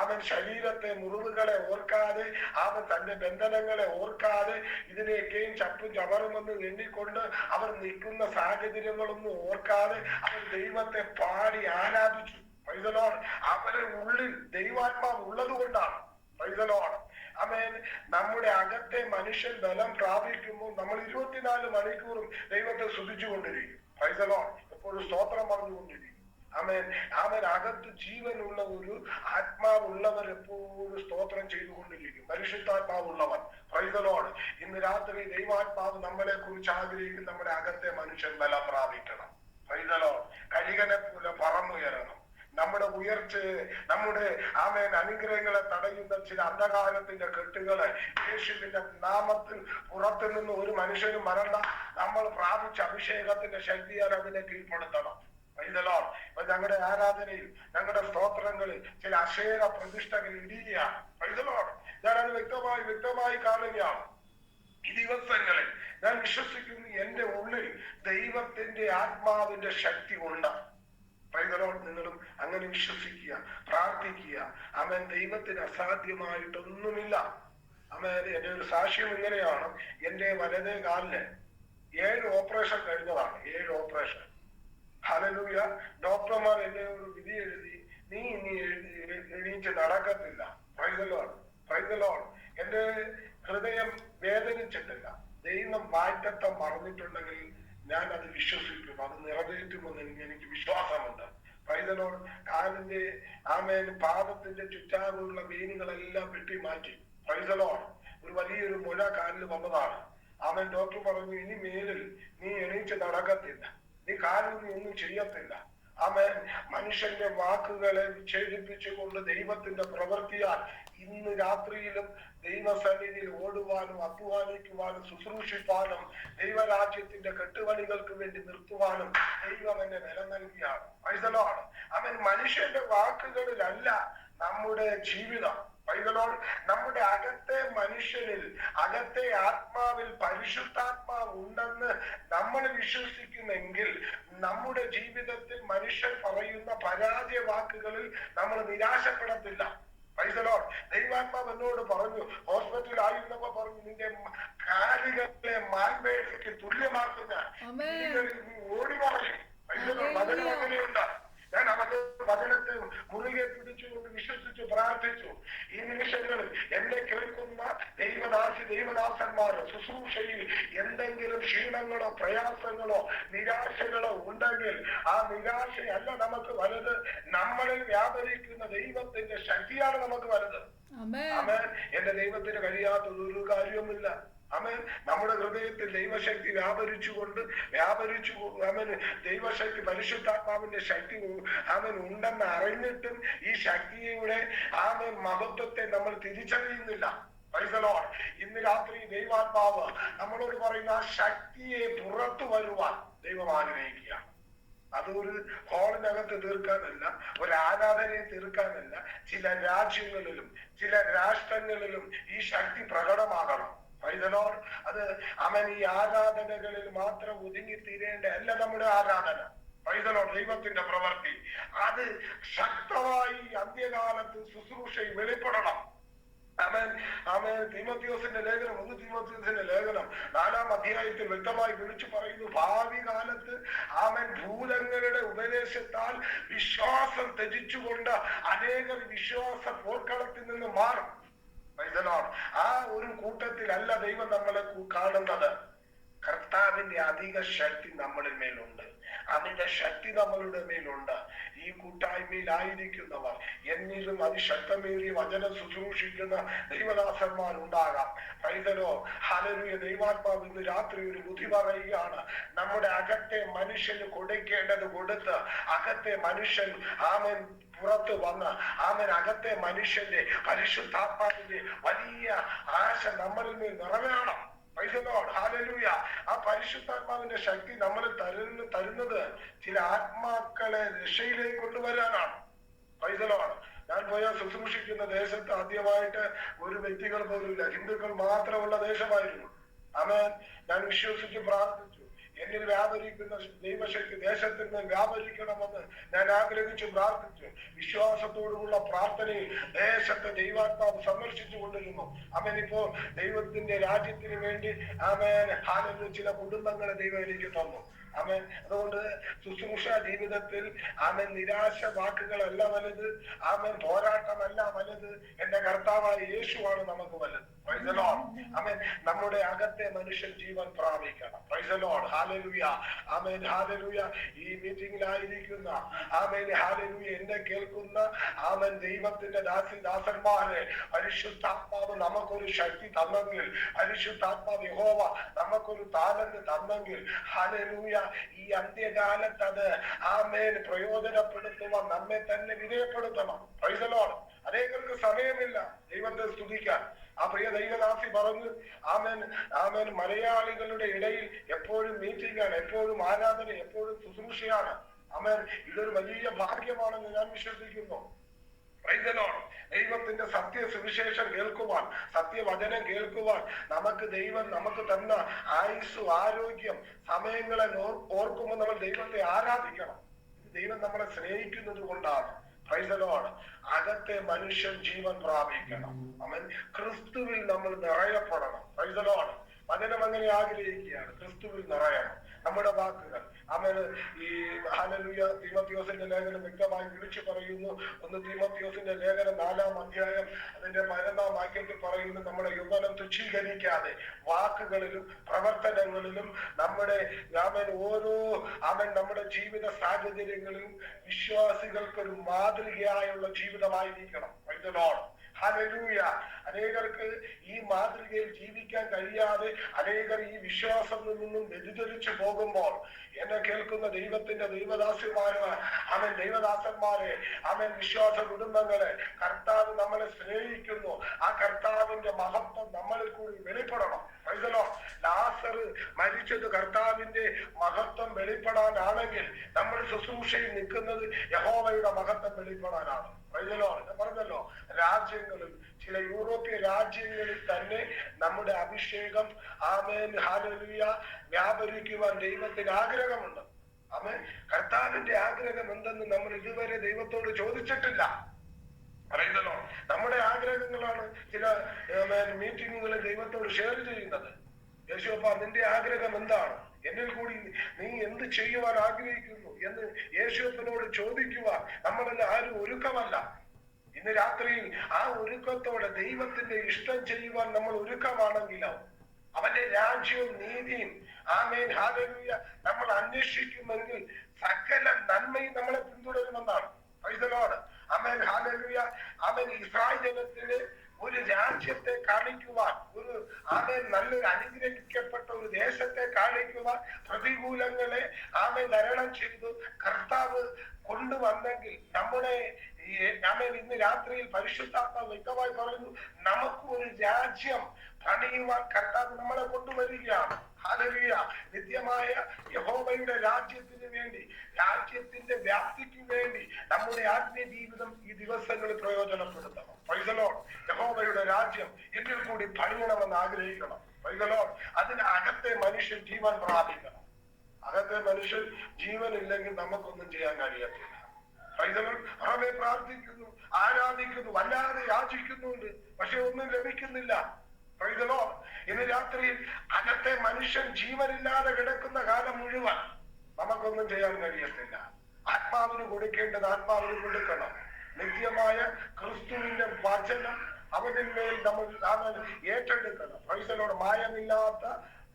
അവൻ ശരീരത്തെ മുറിവുകളെ ഓർക്കാതെ, അവൻ തന്റെ ബന്ധനങ്ങളെ ഓർക്കാതെ, ഇതിനെയൊക്കെയും ചപ്പും ചവറുമെന്ന് എണ്ണിക്കൊണ്ട് അവർ നിൽക്കുന്ന സാഹചര്യങ്ങളൊന്നും ഓർക്കാതെ അവർ ദൈവത്തെ പാടി ആരാധിച്ചു. Praise the Lord. അവരുടെ ഉള്ളിൽ ദൈവാത്മാവ് ഉള്ളത് കൊണ്ടാണ്. Praise the Lord. ആമേൻ. നമ്മുടെ അകത്തെ മനുഷ്യൻ ബലം പ്രാപിക്കുമ്പോൾ നമ്മൾ 24 മണിക്കൂറും ദൈവത്തെ സ്തുതിച്ചുകൊണ്ടിരിക്കും. Price the Lord. എപ്പോഴും സ്തോത്രം പറഞ്ഞുകൊണ്ടിരിക്കും. ആമേൻ. ആമേൻ. അകത്ത് ജീവനുള്ള ഒരു ആത്മാവുള്ളവർ എപ്പോഴും സ്തോത്രം ചെയ്തുകൊണ്ടിരിക്കും. പരിശുദ്ധാത്മാവുള്ളവർ. Praise the Lord. ഇന്ന് രാത്രി ദൈവാത്മാവ് നമ്മളെ കുറിച്ച് ആഗ്രഹിക്കും, നമ്മുടെ അകത്തെ മനുഷ്യൻ ബലം പ്രാപിക്കണം. Praise the Lord. കഴുകനെ പോലെ പറന്നുയരണം. നമ്മുടെ ഉയർച്ച, നമ്മുടെ ആമേൻ അനുഗ്രഹങ്ങളെ തടയുന്ന ചില അന്ധകാരത്തിന്റെ കെട്ടുകളെ യേശുവിന്റെ നാമത്തിൽ പുറത്തു നിന്ന് ഒരു മനുഷ്യനും വരണ്ട. നമ്മൾ പ്രാപിച്ച അഭിഷേകത്തിന്റെ ശക്തിയാൽ അതിനെ കീഴ്പ്പെടുത്തണം. Price the Lord. ഇപ്പൊ ഞങ്ങളുടെ ആരാധനയിൽ, ഞങ്ങളുടെ സ്തോത്രങ്ങളിൽ ചില അക്ഷേര പ്രതിഷ്ഠകൾ ഇടിയുകയാണ്. Praise the Lord. ഞാനത് വ്യക്തമായി കാണുകയാണ്. ഈ ദിവസങ്ങളിൽ ഞാൻ വിശ്വസിക്കുന്നു, എന്റെ ഉള്ളിൽ ദൈവത്തിന്റെ ആത്മാവിന്റെ ശക്തി ഉണ്ട്. Price the Lord. നിങ്ങളും അങ്ങനെ വിശ്വസിക്കുക, പ്രാർത്ഥിക്കുക. ആമേൻ. ദൈവത്തിന് അസാധ്യമായിട്ടൊന്നുമില്ല. ആമേൻ. എന്റെ ഒരു സാക്ഷ്യം ഇങ്ങനെയാണ്. എന്റെ വലതേ കാലിന് 7 ഓപ്പറേഷൻ കഴിഞ്ഞതാണ്. 7 ഓപ്പറേഷൻ. ഹല്ലേലൂയ. ഡോക്ടർമാർ എന്നെ ഒരു വിധി എഴുതി, നീ ഇനി എണീച്ച് നടക്കത്തില്ല. Price the Lord. Price the Lord. എന്റെ ഹൃദയം വേദനിച്ചിട്ടില്ല. ദൈവം വാഗ്ദത്തം പറഞ്ഞിട്ടുണ്ടെങ്കിൽ ഞാൻ അത് വിശ്വസിക്കും, അത് നിറവേറ്റുമെന്ന് എനിക്ക് വിശ്വാസമുണ്ട്. Price the Lord. കാലിന്റെ ആമേൻ പാദത്തിന്റെ ചുറ്റാറുള്ള വേനുകളെല്ലാം വെട്ടി മാറ്റി. Price the Lord. ഒരു വലിയൊരു മുഴ കാലിൽ വന്നതാണ്. ആമേൻ. ഡോക്ടർ പറഞ്ഞു, ഇനി മേലിൽ നീ എണീച്ച് നടക്കത്തില്ല, നീ കാലിൽ നീ ഒന്നും ചെയ്യത്തില്ല. ആമേൻ. മനുഷ്യന്റെ വാക്കുകളെ വിച്ഛേദിപ്പിച്ചുകൊണ്ട് ദൈവത്തിന്റെ പ്രവൃത്തിയാൽ ഇന്ന് രാത്രിയിലും ദൈവസന്നിധിയിൽ ഓടുവാനും അധ്വാനിക്കുവാനും ശുശ്രൂഷിപ്പാനും ദൈവരാജ്യത്തിന്റെ കെട്ടുപണികൾക്ക് വേണ്ടി നിർത്തുവാനും ദൈവം എന്നെ വില നൽകിയാണ്. Praise the Lord. ആമേൻ. മനുഷ്യന്റെ വാക്കുകളിലല്ല നമ്മുടെ ജീവിതം. നമ്മുടെ അകത്തെ മനുഷ്യനിൽ, അകത്തെ ആത്മാവിൽ പരിശുദ്ധാത്മാവ് ഉണ്ടെന്ന് നമ്മൾ വിശ്വസിക്കുന്നെങ്കിൽ നമ്മുടെ ജീവിതത്തിൽ മനുഷ്യൻ പറയുന്ന പരാജയ വാക്കുകളിൽ നമ്മൾ നിരാശപ്പെടത്തില്ല. ദൈവാത്മാവ് എന്നോട് പറഞ്ഞു, ഹോസ്പിറ്റലിൽ ആയിരുന്നപ്പോ പറഞ്ഞു, നിന്റെ കാലുകളെ മാൻപേടയ്ക്ക് തുല്യമാക്കുന്ന ഓടി പറഞ്ഞു. വചനം അങ്ങനെയുണ്ട്. ഞാൻ അവരുടെ വചനത്തെ മുറുകെ പിടിച്ചുകൊണ്ട് വിശ്വസിച്ചു പ്രാർത്ഥിച്ചു. ഈ നിമിഷങ്ങളിൽ എന്നെ കേൾക്കുന്ന ദൈവദാസന്മാർ ശുശ്രൂഷയിൽ എന്തെങ്കിലും ക്ഷീണങ്ങളോ പ്രയാസങ്ങളോ നിരാശകളോ ഉണ്ടെങ്കിൽ ആ നിരാശയല്ല നമുക്ക് വലുത്, നമ്മളിൽ വ്യാപരിക്കുന്ന ദൈവത്തിന്റെ ശക്തിയാണ് നമുക്ക് വലുത്. ആമേൻ. എന്റെ ദൈവത്തിന് കഴിയാത്തതൊരു കാര്യവുമില്ല. ആമേൻ. നമ്മുടെ ഹൃദയത്തിൽ ദൈവശക്തി വ്യാപരിച്ചുകൊണ്ട് ദൈവശക്തി, പരിശുദ്ധാത്മാവിന്റെ ശക്തി ഉണ്ടെന്ന് അറിഞ്ഞിട്ടും ഈ ശക്തിയുടെ മഹത്വത്തെ നമ്മൾ തിരിച്ചറിയുന്നില്ല. ഇന്ന് രാത്രി ദൈവാത്മാവ് നമ്മളോട് പറയുന്ന ആ ശക്തിയെ പുറത്തു വരുവാൻ ദൈവം ആഗ്രഹിക്കുക. അതൊരു ഹാളിനകത്ത് തീർക്കാനല്ല, ഒരു ആരാധനയെ തീർക്കാനല്ല. ചില രാജ്യങ്ങളിലും ചില രാഷ്ട്രങ്ങളിലും ഈ ശക്തി പ്രകടമാകണം. അത് ഈ ആരാധനകളിൽ മാത്രം ഒതുങ്ങി തീരേണ്ട അല്ല നമ്മുടെ ആരാധന. ദൈവത്തിന്റെ പ്രവൃത്തി അത് ശക്തമായി അന്ത്യകാലത്ത് ശുശ്രൂഷയിൽ വെളിപ്പെടണം. തീമോഥെയോസിന്റെ ലേഖനം 1 തീമോഥെയോസിന്റെ ലേഖനം 4-ാം അധ്യായത്തിൽ വ്യക്തമായി വിളിച്ചു പറയുന്നു, ഭാവി കാലത്ത് ഭൂതങ്ങളുടെ ഉപദേശത്താൽ വിശ്വാസം ത്യജിച്ചുകൊണ്ട് അനേകർ വിശ്വാസ പോർക്കളത്തിൽ നിന്ന് മാറും. ആ ഒരു കൂട്ടത്തിലല്ല ദൈവം നമ്മളെ കാണുന്നത്. കർത്താവിന്റെ അധിക ശക്തി നമ്മളിൽ മേലുണ്ട്, അതിന്റെ ശക്തി നമ്മളുടെ മേലുണ്ട്. ഈ കൂട്ടായ്മയിലായിരിക്കുന്നവർ, എന്നിലും അതിശക്തമേറിയ വചനം ശുശ്രൂഷിക്കുന്ന ദൈവദാസന്മാരുണ്ടാകാം. ഹല്ലേലൂയ. ദൈവാത്മാവ് ഇന്ന് രാത്രി ഒരു ബുദ്ധി പറയുകയാണ്. നമ്മുടെ അകത്തെ മനുഷ്യന് കൊടുക്കേണ്ടത് കൊടുത്ത് അകത്തെ മനുഷ്യൻ പുറത്തു വന്ന് അകത്തെ മനുഷ്യന്റെ പരിശുദ്ധാത്മാവിന്റെ വലിയ ആശ നമ്മളിൽ നിന്ന് നിറവേറണം. ഹല്ലേലൂയ. ആ പരിശുദ്ധാത്മാവിന്റെ ശക്തി നമ്മൾ തരുന്നത് ചില ആത്മാക്കളെ രക്ഷയിലേക്ക് കൊണ്ടുവരാനാണ്. ഞാൻ പോയ ശുശ്രൂഷിക്കുന്ന ദേശത്ത് ആദ്യമായിട്ട് ഒരു വ്യക്തികൾ പോലുമില്ല, ഹിന്ദുക്കൾ മാത്രമുള്ള ദേശമായിരുന്നു. ഞാൻ വിശ്വസിച്ച് പ്രാർത്ഥിച്ചു, എന്നിൽ വ്യാപരിക്കുന്ന ദൈവശക്തി ദേശത്തിൽ നിന്ന് വ്യാപരിക്കണമെന്ന് ഞാൻ ആഗ്രഹിച്ചു പ്രാർത്ഥിച്ചു. വിശ്വാസത്തോടുള്ള പ്രാർത്ഥനയിൽ ദേശത്തെ ദൈവാത്മാവ് സന്ദർശിച്ചു കൊണ്ടിരുന്നു. ഇപ്പോ ദൈവത്തിന്റെ രാജ്യത്തിന് വേണ്ടി ചില കുടുംബങ്ങളെ ദൈവം എനിക്ക് തന്നു. അതുകൊണ്ട് ശുശ്രൂഷ ജീവിതത്തിൽ നിരാശ വാക്കുകളല്ല വലുത്, പോരാട്ടമല്ല വലുത്. എന്റെ കർത്താവായ യേശുവാണ് നമുക്ക് വലുത്. നമ്മുടെ അകത്തെ മനുഷ്യൻ ജീവൻ പ്രാപിക്കണം. ഹല്ലേലൂയ. ഹല്ലേലൂയ. ഈ മീറ്റിംഗിലായിരിക്കുന്ന ഹല്ലേലൂയ എന്നെ കേൾക്കുന്ന ദൈവത്തിന്റെ ദാസന്മാരെ പരിശുദ്ധാത്മാവ് നമുക്കൊരു ശക്തി തന്നെങ്കിൽ, പരിശുദ്ധാത്മാവ് യഹോവ നമുക്കൊരു താലന്ത് തന്നെങ്കിൽ, ഹല്ലേലൂയ, ഈ അന്ത്യകാലത്ത് അത് പ്രയോജനപ്പെടുത്തുവാൻ നമ്മെ തന്നെ വിധേയപ്പെടുത്തണം. അനേകർക്ക് സമയമില്ല ദൈവത്തെ സ്തുതിക്കാൻ. ആ പ്രിയ ദൈവദാസി പറഞ്ഞു, മലയാളികളുടെ ഇടയിൽ എപ്പോഴും മീറ്റിംഗ് ആണ്, എപ്പോഴും ആരാധന, എപ്പോഴും ശുശ്രൂഷയാണ്. ഇതൊരു വലിയ ഭാഗ്യമാണെന്ന് ഞാൻ വിശ്വസിക്കുന്നു. ദൈവത്തിന്റെ സത്യ സുവിശേഷം കേൾക്കുവാൻ, സത്യവചനം കേൾക്കുവാൻ നമുക്ക് തന്ന ആയുസ്സു, ആരോഗ്യം, സമയങ്ങളെ ഓർക്കുമ്പോൾ നമ്മൾ ദൈവത്തെ ആരാധിക്കണം. ദൈവം നമ്മളെ സ്നേഹിക്കുന്നത് കൊണ്ടാണ്. അകത്തെ മനുഷ്യൻ ജീവൻ പ്രാപിക്കണം. ക്രിസ്തുവിൽ നമ്മൾ നിറയപ്പെടണം. വചനം അങ്ങനെ ആഗ്രഹിക്കുകയാണ്, ക്രിസ്തുവിൽ നിറയണം നമ്മുടെ വാക്കുകൾ. ഈ ഹല്ലേലൂയ തീമോഥെയോസിന്റെ ലേഖനം വ്യക്തമായി വിളിച്ചു പറയുന്നു. 1 തീമോഥെയോസിന്റെ ലേഖനം 4-ാം അധ്യായം അതിന്റെ 11-ാം വാക്യത്തിൽ പറയുന്നു, നമ്മുടെ യൗവനം തുച്ഛീകരിക്കാതെ വാക്കുകളിലും പ്രവർത്തനങ്ങളിലും നമ്മുടെ ഓരോ നമ്മുടെ ജീവിത സാഹചര്യങ്ങളിലും വിശ്വാസികൾക്കൊരു മാതൃകയായുള്ള ജീവിതമായിരിക്കണം. ഹല്ലേലൂയ. അനേകർക്ക് ഈ മാതൃകയിൽ ജീവിക്കാൻ കഴിയാതെ അനേകർ ഈ വിശ്വാസത്തിൽ നിന്നും വ്യതിചലിച്ചു പോകുമ്പോൾ എന്നെ കേൾക്കുന്ന ദൈവത്തിന്റെ ദൈവദാസന്മാരെ, വിശ്വാസ കുടുംബങ്ങളെ, കർത്താവ് നമ്മളെ സ്നേഹിക്കുന്നു. ആ കർത്താവിന്റെ മഹത്വം നമ്മളിൽ കൂടി വെളിപ്പെടണം. ലാസർ മരിച്ചത് കർത്താവിന്റെ മഹത്വം വെളിപ്പെടാനാണെങ്കിൽ നമ്മൾ ശുശ്രൂഷയിൽ നിൽക്കുന്നത് യഹോവയുടെ മഹത്വം വെളിപ്പെടാനാണ്. പറഞ്ഞല്ലോ, രാജ്യങ്ങളിൽ, ചില യൂറോപ്യൻ രാജ്യങ്ങളിൽ തന്നെ നമ്മുടെ അഭിഷേകം ആമേൻ ഹല്ലേലൂയ വ്യാപരിക്കുവാൻ ദൈവത്തിന് ആഗ്രഹമുണ്ട്. ആമേൻ. കർത്താവിന്റെ ആഗ്രഹം എന്തെന്ന് നമ്മൾ ഇതുവരെ ദൈവത്തോട് ചോദിച്ചിട്ടില്ല. പറയുന്നല്ലോ, നമ്മുടെ ആഗ്രഹങ്ങളാണ് ചില മീറ്റിങ്ങുകളിൽ ദൈവത്തോട് ഷെയർ ചെയ്യുന്നത്. യേശുവപ്പ, നിന്റെ ആഗ്രഹം എന്താണ്? എന്നിൽ കൂടി നീ എന്ത് ചെയ്യുവാൻ ആഗ്രഹിക്കുന്നു എന്ന് യേശുവപ്പനോട് ചോദിക്കുവാൻ നമ്മളെല്ലാം ആരും ഒരുക്കമല്ല. ഇന്ന് രാത്രിയിൽ ആ ഒരുക്കത്തോടെ ദൈവത്തിന്റെ ഇഷ്ടം ചെയ്യുവാൻ നമ്മൾ ഒരുക്കമാണെങ്കിലോ, അവന്റെ രാജ്യവും നീതിയും ആമേൻ ഹല്ലേലൂയ നമ്മൾ അന്വേഷിക്കുമെങ്കിൽ സകല നന്മയും നമ്മളെ പിന്തുടരുമെന്നാണ്. Praise the Lord. ആമേൻ ഹല്ലേലൂയ. ആമേൻ. ഇസ്രായേൽ ജനത്തിന് ഒരു രാജ്യത്തെ കാണിക്കുവാൻ, ഒരു ആമേൻ നല്ലൊരു അനുഗ്രഹിക്കപ്പെട്ട ഒരു ദേശത്തെ കാണിക്കുവാൻ പ്രതികൂലങ്ങളെ ആമേൻ തരണം ചെയ്തു കർത്താവ് കൊണ്ടുവന്നെങ്കിൽ നമ്മുടെ ആമേൻ ഇന്ന് രാത്രിയിൽ പരിശുദ്ധാത്മാവ് വ്യക്തമായി പറയുന്നു, നമുക്ക് ഒരു രാജ്യം പണിയുവാൻ കർത്താവ് നമ്മളെ കൊണ്ടുവരികയാണ്. ഹല്ലേലൂയ. നിത്യമായ യഹോവയുടെ രാജ്യത്തിന് വേണ്ടി, രാജ്യത്തിന്റെ വ്യാപ്തിക്ക് വേണ്ടി നമ്മുടെ ആത്മീയ ജീവിതം ഈ ദിവസങ്ങളിൽ പ്രയോജനപ്പെടുത്തണം. Price the Lord. യഹോവയുടെ രാജ്യം ഇതിൽ കൂടി പണിയണമെന്ന് ആഗ്രഹിക്കണം. Praise the Lord. അതിന് അകത്തെ മനുഷ്യൻ ജീവൻ പ്രാപിക്കണം. അകത്തെ മനുഷ്യൻ ജീവൻ ഇല്ലെങ്കിൽ നമുക്കൊന്നും ചെയ്യാൻ കഴിയത്തില്ല. Price the Lord. അവനെ പ്രാർത്ഥിക്കുന്നു, ആരാധിക്കുന്നു, വല്ലാതെ യാചിക്കുന്നുണ്ട്, പക്ഷെ ഒന്നും ലഭിക്കുന്നില്ല. Price the Lord. ഇന്ന് രാത്രിയിൽ അകത്തെ മനുഷ്യൻ ജീവനില്ലാതെ കിടക്കുന്ന കാലം മുഴുവൻ നമുക്കൊന്നും ചെയ്യാൻ കഴിയത്തില്ല. ആത്മാവിന് കൊടുക്കേണ്ടത് ആത്മാവിന് കൊടുക്കണം. നിത്യമായ ക്രിസ്തുവിന്റെ വചനം അവനിന്മേൽ നമ്മൾ ഏറ്റെടുക്കണം. Praise the Lord. മായമില്ലാത്ത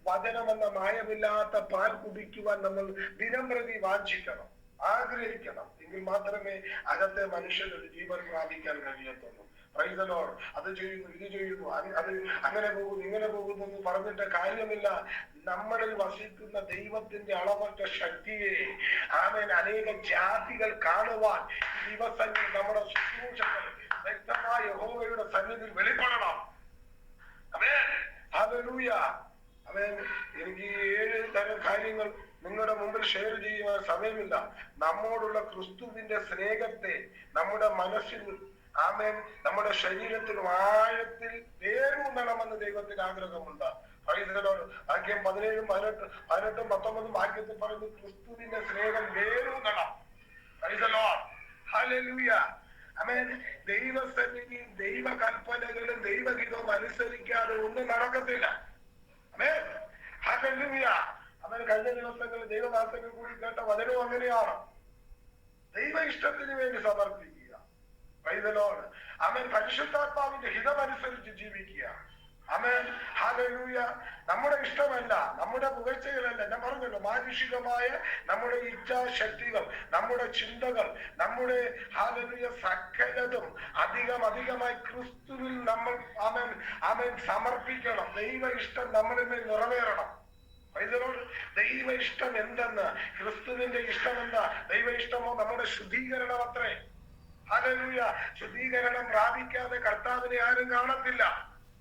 വചനമെന്ന മായമില്ലാത്ത പാൽ കുടിക്കുവാൻ നമ്മൾ ദിനംപ്രതി വാഞ്ചിക്കണം, ആഗ്രഹിക്കണം. എങ്കിൽ മാത്രമേ അകത്തെ മനുഷ്യനൊരു ജീവൻ പ്രാപിക്കാൻ കഴിയത്തുള്ളൂ. Praise the Lord. അത് ചെയ്യുന്നു, ഇത് ചെയ്യുന്നു, അത് അങ്ങനെ പോകുന്നു, ഇങ്ങനെ പോകുന്നു എന്ന് പറഞ്ഞിട്ട് കാര്യമില്ല. നമ്മളിൽ വസിക്കുന്ന ദൈവത്തിന്റെ അളവറ്റ ശക്തിയെ ആമേൻ അനേക ജാതികൾ കാണുവാൻ ദിവസങ്ങളിൽ നമ്മുടെ ശുശ്രൂഷകൾ വ്യക്തമായ യഹോവയുടെ സന്നിധിയിൽ വെളിപ്പെടണം. ആമേൻ. ഹല്ലേലൂയ. ആമേൻ. എനിക്ക് 7 തരം കാര്യങ്ങൾ നിങ്ങളുടെ മുമ്പിൽ ഷെയർ ചെയ്യുവാൻ സമയമില്ല. നമ്മോടുള്ള ക്രിസ്തുവിന്റെ സ്നേഹത്തെ നമ്മുടെ മനസ്സിൽ ആമേൻ നമ്മുടെ ശരീരത്തിൽ ആഴത്തിൽ വേരൂന്നണമെന്ന് ദൈവത്തിന് ആഗ്രഹമുണ്ട്. Praise the Lord. വാക്യം 17, 18, 19 വാക്യത്തിൽ പറയുന്നു, ക്രിസ്തുവിന്റെ സ്നേഹം വേരൂന്നണം. Praise the Lord. ഹല്ലേലൂയ. ആമേൻ. ദൈവസന്നിധിയും ദൈവകൽപ്പനകളും ദൈവഹിതവും അനുസരിക്കാതെ ഒന്നും നടക്കത്തില്ല. ആമേൻ. ഹല്ലേലൂയ. ആമേൻ. കഴിഞ്ഞ ദിവസങ്ങളിൽ ദൈവദാസങ്ങൾ കൂടി കേട്ട വചനവും അങ്ങനെയാണ്. ദൈവ ഇഷ്ടത്തിന് വേണ്ടി സമർപ്പിക്കുക. Praise the Lord. ആമേൻ. പരിശുദ്ധാത്മാവിന്റെ ഹിതമനുസരിച്ച് ജീവിക്കുക. ആമേൻ. ഹല്ലേലൂയ. നമ്മുടെ ഇഷ്ടമല്ല, നമ്മുടെ പുകഴ്ചകളല്ല. ഞാൻ പറഞ്ഞല്ലോ, മാനുഷികമായ നമ്മുടെ ഇച്ഛാശക്തികൾ, നമ്മുടെ ചിന്തകൾ, നമ്മുടെ ഹല്ലേലൂയ സകലതും അധികമായി ക്രിസ്തുവിൽ നമ്മൾ ആമേൻ ആമേൻ സമർപ്പിക്കണം. ദൈവ ഇഷ്ടം നമ്മളിൽ നിറവേറണം. Price the Lord. ദൈവ ഇഷ്ടം എന്തെന്ന്, ക്രിസ്തുവിന്റെ ഇഷ്ടം എന്താ? ദൈവ ഇഷ്ടമോ നമ്മുടെ ശുദ്ധീകരണം അത്രേ. ഹല്ലേലൂയ. ശുദ്ധീകരണം പ്രാപിക്കാതെ കർത്താവിനെ ആരും കാണത്തില്ല.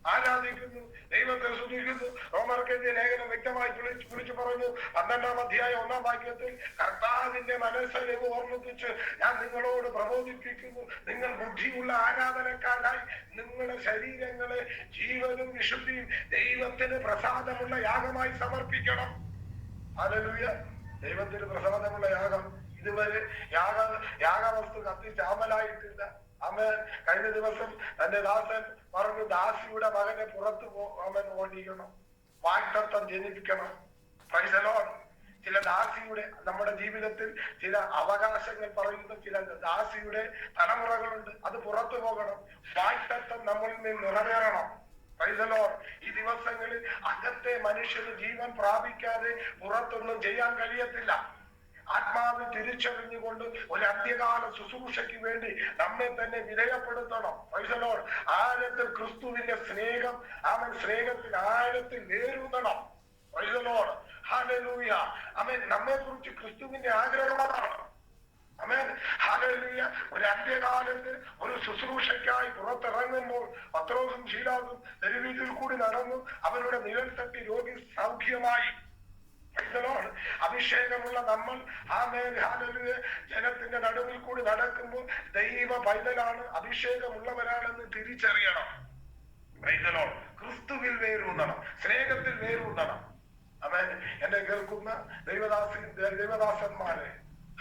ആരാധിക്കുന്നു, ദൈവത്തെ സ്തുതിക്കുന്നു. റോമർക്കെതിരെ ലേഖനം വ്യക്തമായി വിളിച്ചു പറഞ്ഞു 12-ാം അധ്യായം 1-ാം വാക്യത്തിൽ, കർത്താവിന്റെ മനസ്സലിവ് ഓർമ്മിപ്പിച്ച് ഞാൻ നിങ്ങളോട് പ്രബോധിപ്പിക്കുന്നു, നിങ്ങൾ ബുദ്ധിയുള്ള ആരാധനക്കാരായി നിങ്ങളുടെ ശരീരങ്ങളെ ജീവനും വിശുദ്ധിയും ദൈവത്തിന് പ്രസാദമുള്ള യാഗമായി സമർപ്പിക്കണം. ഹല്ലേലൂയ. ദൈവത്തിന് പ്രസാദമുള്ള യാഗം. ഇതുവരെ യാഗവസ്തു കത്തി ചാമലായിട്ടില്ല. ആമേൻ. കഴിഞ്ഞ ദിവസം തന്റെ ദാസൻ പറഞ്ഞു, ദാസിയുടെ മകനെ പുറത്തു അവൻ ഓടിക്കണം, വാഗ്ദത്തം ജനിപ്പിക്കണം. Price the Lord. ചില ദാസിയുടെ നമ്മുടെ ജീവിതത്തിൽ ചില അവകാശങ്ങൾ പറയുന്ന ചില ദാസിയുടെ തലമുറകളുണ്ട്. അത് പുറത്തു പോകണം. വാഗ്ദത്തം നമ്മളിൽ നിന്ന് നിറവേറണം. Price the Lord. ഈ ദിവസങ്ങളിൽ അകത്തെ മനുഷ്യന് ജീവൻ പ്രാപിക്കാതെ പുറത്തൊന്നും ചെയ്യാൻ കഴിയത്തില്ല. ആത്മാവിൽ തിരിച്ചറിഞ്ഞുകൊണ്ട് ഒരു അന്ത്യകാല ശുശ്രൂഷയ്ക്ക് വേണ്ടി നമ്മെ തന്നെ വിധേയപ്പെടുത്തണം. Price the Lord. ആഴത്തിൽ ക്രിസ്തുവിന്റെ സ്നേഹം, ആമേൻ, സ്നേഹത്തിൽ ആഴത്തിൽ വേരൂന്നണം. Praise the Lord. ഹല്ലേലൂയ. ആമേൻ. നമ്മെ കുറിച്ച് ക്രിസ്തുവിന്റെ ആഗ്രഹമാണ്. ആമേൻ. ഹല്ലേലൂയ. ഒരു അന്ത്യകാലത്ത് ഒരു ശുശ്രൂഷയ്ക്കായി പുറത്തിറങ്ങുമ്പോൾ പത്രോസും ശീലാസും തെരുവീതിൽ കൂടി നടന്നു. അവരുടെ നിഴൽ തട്ടി രോഗി സൗഖ്യമായി. അഭിഷേകമുള്ള നമ്മൾ ആമേൻ ഹല്ലേലൂയ ജനത്തിന്റെ നടുവിൽ കൂടി നടക്കുമ്പോൾ ദൈവ പൈതലാണ്, അഭിഷേകമുള്ളവരാണെന്ന് തിരിച്ചറിയണം. ക്രിസ്തുവിൽ വേരൂന്നണം, സ്നേഹത്തിൽ വേരൂന്നണം. ആമേൻ. എന്നെ കേൾക്കുന്ന ദൈവദാസന്മാരെ,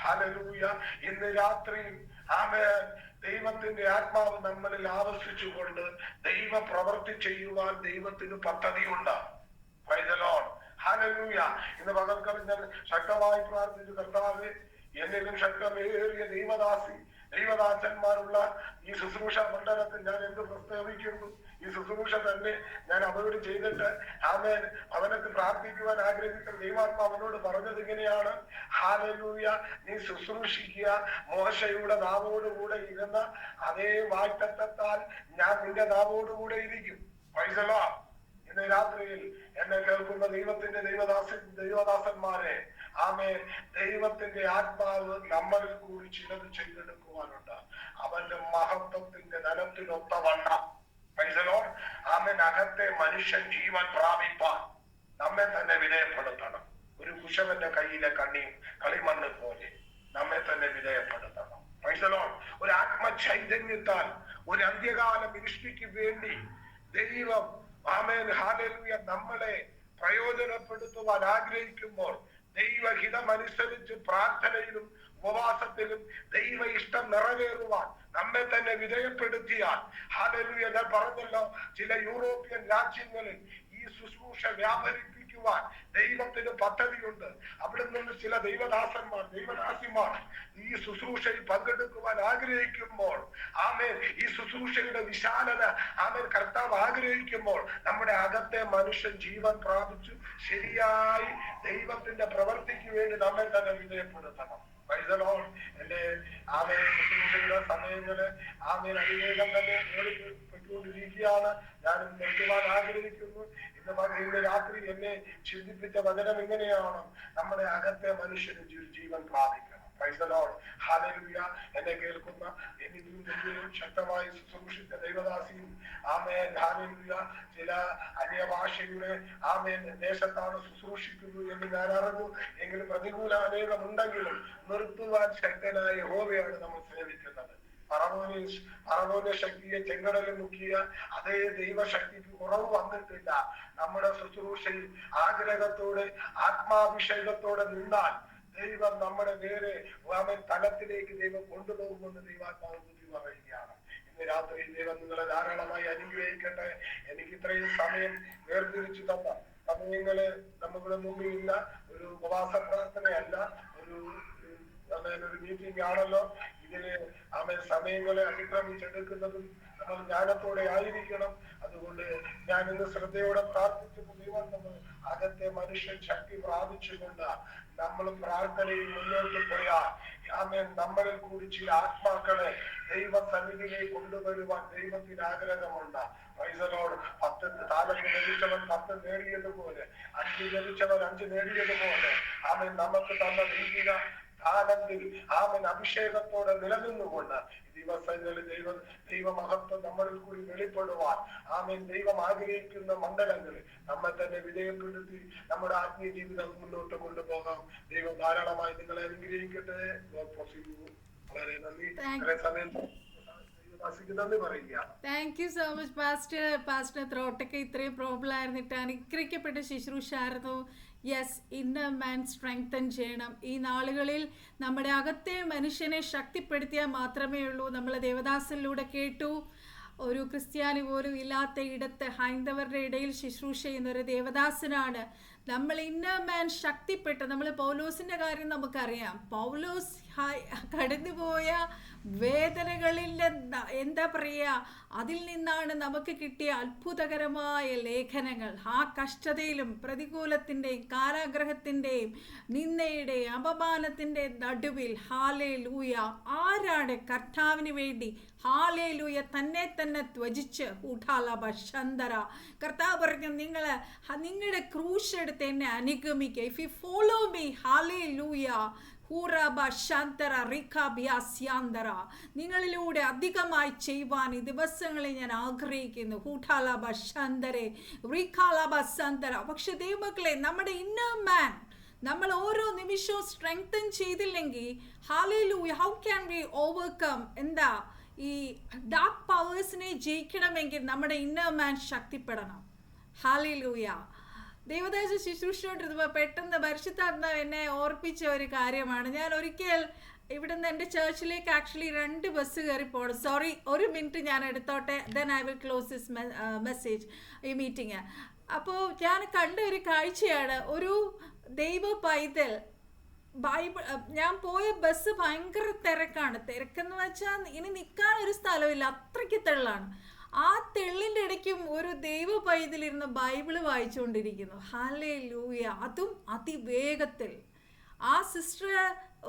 ഹല്ലേലൂയ, ഇന്ന് രാത്രിയിൽ ആമേൻ ദൈവത്തിന്റെ ആത്മാവ് നമ്മളിൽ ആവസിച്ചുകൊണ്ട് ദൈവ പ്രവൃത്തി ചെയ്യുവാൻ ദൈവത്തിന് പദ്ധതിയുണ്ട്. Price the Lord. ഹല്ലേലൂയ. ഇന്ന് പകൽക്കാലം ഞാൻ ശക്തമായി പ്രാർത്ഥിച്ചു, കർത്താവേ, എന്നിലും ശക്തമേറിയ ദൈവദാസന്മാരുള്ള ഈ ശുശ്രൂഷ മണ്ഡലത്തിൽ ഞാൻ എന്ത് പ്രസ്താവിക്കുന്നു? ഈ ശുശ്രൂഷ തന്നെ ഞാൻ അവരോട് ചെയ്തിട്ട് ആമേൻ അവനക്ക് പ്രാർത്ഥിക്കുവാൻ ആഗ്രഹിക്കുന്ന ദൈവാത്മാവനോട് പറഞ്ഞത് ഇങ്ങനെയാണ്, ഹല്ലേലൂയ, നീ ശുശ്രൂഷിക്കുക, മോശയുടെ നാവോടുകൂടെ ഇരുന്ന അതേ വാഗ്ദത്തത്താൽ ഞാൻ നിന്റെ നാവോടുകൂടെ ഇരിക്കും. Price the Lord. ഇന്ന് രാത്രിയിൽ എന്നെ കേൾക്കുന്ന ദൈവത്തിന്റെ ദൈവദാസന്മാരെ, ആമേൻ, ദൈവത്തിന്റെ ആത്മാവ് നമ്മളിൽ കൂടി ചിലത് ചെയ്തെടുക്കുവാനുണ്ട്. അവന്റെ മഹത്വത്തിന്റെ ധനത്തിനൊത്തവണ്ണം, പ്രൈസ് ദി ലോർഡ്, ആമേൻ, അകത്തെ മനുഷ്യൻ ജീവൻ പ്രാപിപ്പാൻ നമ്മെ തന്നെ വിധേയപ്പെടുത്തണം. ഒരു കുശവന്റെ കയ്യിലെ കളിമണ്ണ് പോലെ നമ്മെ തന്നെ വിധേയപ്പെടുത്തണം. Price the Lord. ഒരു ആത്മചൈതന്യത്താൽ ഒരു അന്ത്യകാല മിനിസ്ട്രിക്ക് വേണ്ടി ദൈവം, ആമേൻ ഹല്ലേലൂയ, നമ്മളെ പ്രയോജനപ്പെടുത്തുവാൻ ആഗ്രഹിക്കുമ്പോൾ ദൈവഹിതമനുസരിച്ച് പ്രാർത്ഥനയിലും ഉപവാസത്തിലും ദൈവ ഇഷ്ടം നിറവേറുവാൻ നമ്മെ തന്നെ വിധേയപ്പെടുത്തിയാൽ, ഹല്ലേലൂയ, ഞാൻ പറഞ്ഞല്ലോ, ചില യൂറോപ്യൻ രാജ്യങ്ങളിൽ ഈ ശുശ്രൂഷ വ്യാപരിപ്പിക്കുവാൻ ദൈവത്തിന് പദ്ധതിയുണ്ട്. അവിടെ നിന്ന് ചില ദൈവദാസിമാർ ഈ ശുശ്രൂഷയിൽ പങ്കെടുക്കുവാൻ ആഗ്രഹിക്കുമ്പോൾ, ആമേൻ, ഈ ശുശ്രൂഷയുടെ വിശാലത ആമേൻ കർത്താവ് ആഗ്രഹിക്കുമ്പോൾ നമ്മുടെ അകത്തെ മനുഷ്യൻ ജീവൻ പ്രാപിച്ചു ശരിയായി ദൈവത്തിന്റെ പ്രവൃത്തിക്ക് വേണ്ടി നമ്മെ തന്നെ വിധേയപ്പെടുത്തണം. Price the Lord. എന്റെ ആമേൻ ശുശ്രൂഷയുടെ സമയങ്ങള് ആമേൻ അവിവേകം തന്നെ ഓടിപ്പെട്ടുകൊണ്ടിരിക്കുകയാണ്. ഞാനും നിർത്തുവാൻ ആഗ്രഹിക്കുന്നു. ഇന്ന് രാത്രി എന്നെ ചിന്തിപ്പിച്ച വചനം ഇങ്ങനെയാണ്, നമ്മുടെ അകത്തെ മനുഷ്യന് ജീവൻ പ്രാപിക്കണം. Praise the Lord. ഹല്ലേലൂയ. എന്നെ കേൾക്കുന്ന എന്നിലും ശക്തമായി ശുശ്രൂഷിച്ച ദൈവദാസിയും, ആമേൻ ഹല്ലേലൂയ, ചില അന്യഭാഷയുടെ ആമേൻ ദേശത്താണ് ശുശ്രൂഷിക്കുന്നത് എന്ന് ഞാൻ അറിഞ്ഞു. എങ്കിലും പ്രതികൂല അനേകമുണ്ടെങ്കിലും നിർത്തുവാൻ ശക്തനായ യഹോവയാണ് നമ്മൾ സേവിക്കുന്നത്. പറവോന്റെ ശക്തിയെ ചെങ്കടലിൽ മുക്കിയ അതേ ദൈവശക്തിക്ക് കുറവ് വന്നിട്ടില്ല. നമ്മുടെ ശുശ്രൂഷയിൽ ആഗ്രഹത്തോടെ ആത്മാഭിഷേകത്തോടെ നിന്നാൽ ദൈവം നമ്മുടെ നേരെ തലത്തിലേക്ക് ദൈവം കൊണ്ടുപോകുമെന്ന് ദൈവാത്മാവ് ബുദ്ധി പറയുകയാണ്. ഇന്ന് രാത്രി ദൈവം നിങ്ങളെ ധാരാളമായി അനുഗ്രഹിക്കട്ടെ. എനിക്ക് ഇത്രയും സമയം വേർതിരിച്ചു തന്ന സമയങ്ങള് നമ്മുടെ മുമ്പിൽ ഇല്ല. ഒരു ഉപവാസ പ്രാർത്ഥനയല്ല, ഒരു മീറ്റിംഗ് ആണല്ലോ. ഇതിന് ആമേൻ സമയങ്ങളെ അതിക്രമിച്ചെടുക്കുന്നതും നമ്മൾ ജ്ഞാനത്തോടെ ആയിരിക്കണം. അതുകൊണ്ട് ഞാൻ ഇന്ന് ശ്രദ്ധയോടെ പ്രാർത്ഥിച്ചപ്പോൾ ദൈവം നമ്മൾ അകത്തെ മനുഷ്യൻ ശക്തി പ്രാപിച്ചുകൊണ്ട് നമ്മൾ പ്രാർത്ഥനയിൽ മുന്നോട്ട് പോയാൽ ആമേൻ നമ്മളിൽ കൂടി ചില ആത്മാക്കളെ ദൈവ സന്നിധിയിലേക്ക് കൊണ്ടുവരുവാൻ ദൈവത്തിന് ആഗ്രഹമുണ്ട്. Praise the Lord. 10 താലന്ത് ലഭിച്ചവൻ 10 നേടിയതുപോലെ, 5 ലഭിച്ചവൻ 5 നേടിയതുപോലെ ആമേൻ നമുക്ക് തന്ന ദൈവിക ആനന്ദിൽ ആമേൻ അഭിഷേകത്തോടെ നിലനിന്നുകൊണ്ട് ദിവസങ്ങളിൽ ദൈവമഹത്വം നമ്മളിൽ കൂടി വെളിപ്പെടുവാൻ ആമേൻ ദൈവം ആഗ്രഹിക്കുന്ന മണ്ഡലങ്ങളിൽ നമ്മെ തന്നെ വിധേയപ്പെടുത്തി നമ്മുടെ ആത്മീയ ജീവിതം മുന്നോട്ട് കൊണ്ടുപോകാം. ദൈവം ധാരാളമായി നിങ്ങളെ അനുഗ്രഹിക്കട്ടെ. വളരെ നന്ദി. സമയം നന്ദി പറയുക. Thank you so much pastor ത്രോട്ടൊക്കെ ഇത്രയും പ്രോബ്ലം ആയിരുന്നിട്ട് അനുഗ്രഹിക്കപ്പെട്ട ശുശ്രൂഷായിരുന്നു. യെസ്, ഇന്നർ മാൻ സ്ട്രെങ്തൻ ചെയ്യണം. ഈ നാളുകളിൽ നമ്മുടെ അകത്തെ മനുഷ്യനെ ശക്തിപ്പെടുത്തിയാൽ മാത്രമേ ഉള്ളൂ. നമ്മൾ ദേവദാസനിലൂടെ കേട്ടു, ഒരു ക്രിസ്ത്യാനി പോലും ഇല്ലാത്ത ഇടത്ത് ഹൈന്ദവരുടെ ഇടയിൽ ശുശ്രൂഷ ചെയ്യുന്ന ഒരു ദേവദാസനാണ്. നമ്മൾ ഇന്നർ മാൻ ശക്തിപ്പെട്ട്, നമ്മൾ പൗലോസിൻ്റെ കാര്യം നമുക്കറിയാം. പൗലോസ് കടന്നുപോയ വേദനകളിൽ എന്താ പറയുക, അതിൽ നിന്നാണ് നമുക്ക് കിട്ടിയ അത്ഭുതകരമായ ലേഖനങ്ങൾ. ആ കഷ്ടതയിലും പ്രതികൂലത്തിൻ്റെയും കാരാഗ്രഹത്തിൻ്റെയും നിന്ദയുടെയും അപമാനത്തിൻ്റെ നടുവിൽ ഹാലേലൂയ, ആരാണ് കർത്താവിന് വേണ്ടി ഹാലേലൂയ തന്നെ തന്നെ ത്വജിച്ച് ഊഠാലഭന്തര. കർത്താവ് പറഞ്ഞു, നിങ്ങളുടെ ക്രൂശ് എടുത്ത് എന്നെ അനുഗമിക്കുക. ഇഫ് യു ഫോളോ മീ, ഹാലേലൂയ, നിങ്ങളിലൂടെ അധികമായി ചെയ്യുവാൻ ഈ ദിവസങ്ങളിൽ ഞാൻ ആഗ്രഹിക്കുന്നു. പക്ഷെ ദൈവമക്കളെ, നമ്മുടെ ഇന്നർ മാൻ നമ്മൾ ഓരോ നിമിഷവും സ്ട്രെങ്തൻ ചെയ്തില്ലെങ്കിൽ hallelujah how can we overcome എന്താ ഈ ഡാർക്ക് പവേഴ്സിനെ ജയിക്കണമെങ്കിൽ നമ്മുടെ ഇന്നർ മാൻ ശക്തിപ്പെടണം. ഹല്ലേലൂയ. ദൈവദാസ ശുശ്രൂഷയോട്ടിരുന്നപ്പോൾ പെട്ടെന്ന് പരിശുദ്ധാത്മാവ് എന്നെ ഓർപ്പിച്ച ഒരു കാര്യമാണ്. ഞാൻ ഒരിക്കൽ ഇവിടുന്ന് എൻ്റെ ചേർച്ചിലേക്ക് ആക്ച്വലി 2 ബസ് കയറി പോകണം. സോറി, 1 മിനിറ്റ് ഞാൻ എടുത്തോട്ടെ, then I will close this message, ഈ മീറ്റിംഗ്. അപ്പോൾ ഞാൻ കണ്ട ഒരു കാഴ്ചയാണ്, ഒരു ദൈവ പൈതൽ ബൈബിൾ, ഞാൻ പോയ ബസ് ഭയങ്കര തിരക്കാണ്. തിരക്കെന്ന് വെച്ചാൽ ഇനി നിൽക്കാൻ ഒരു സ്ഥലമില്ല, അത്രയ്ക്ക് തെള്ളാണ്. ആ തെള്ളിൻ്റെ ഇടയ്ക്കും ഒരു ദൈവ പൈതലിരുന്ന് ബൈബിള് വായിച്ചുകൊണ്ടിരിക്കുന്നു. ഹല്ലേലൂയ. അതും അതിവേഗത്തിൽ. ആ സിസ്റ്റർ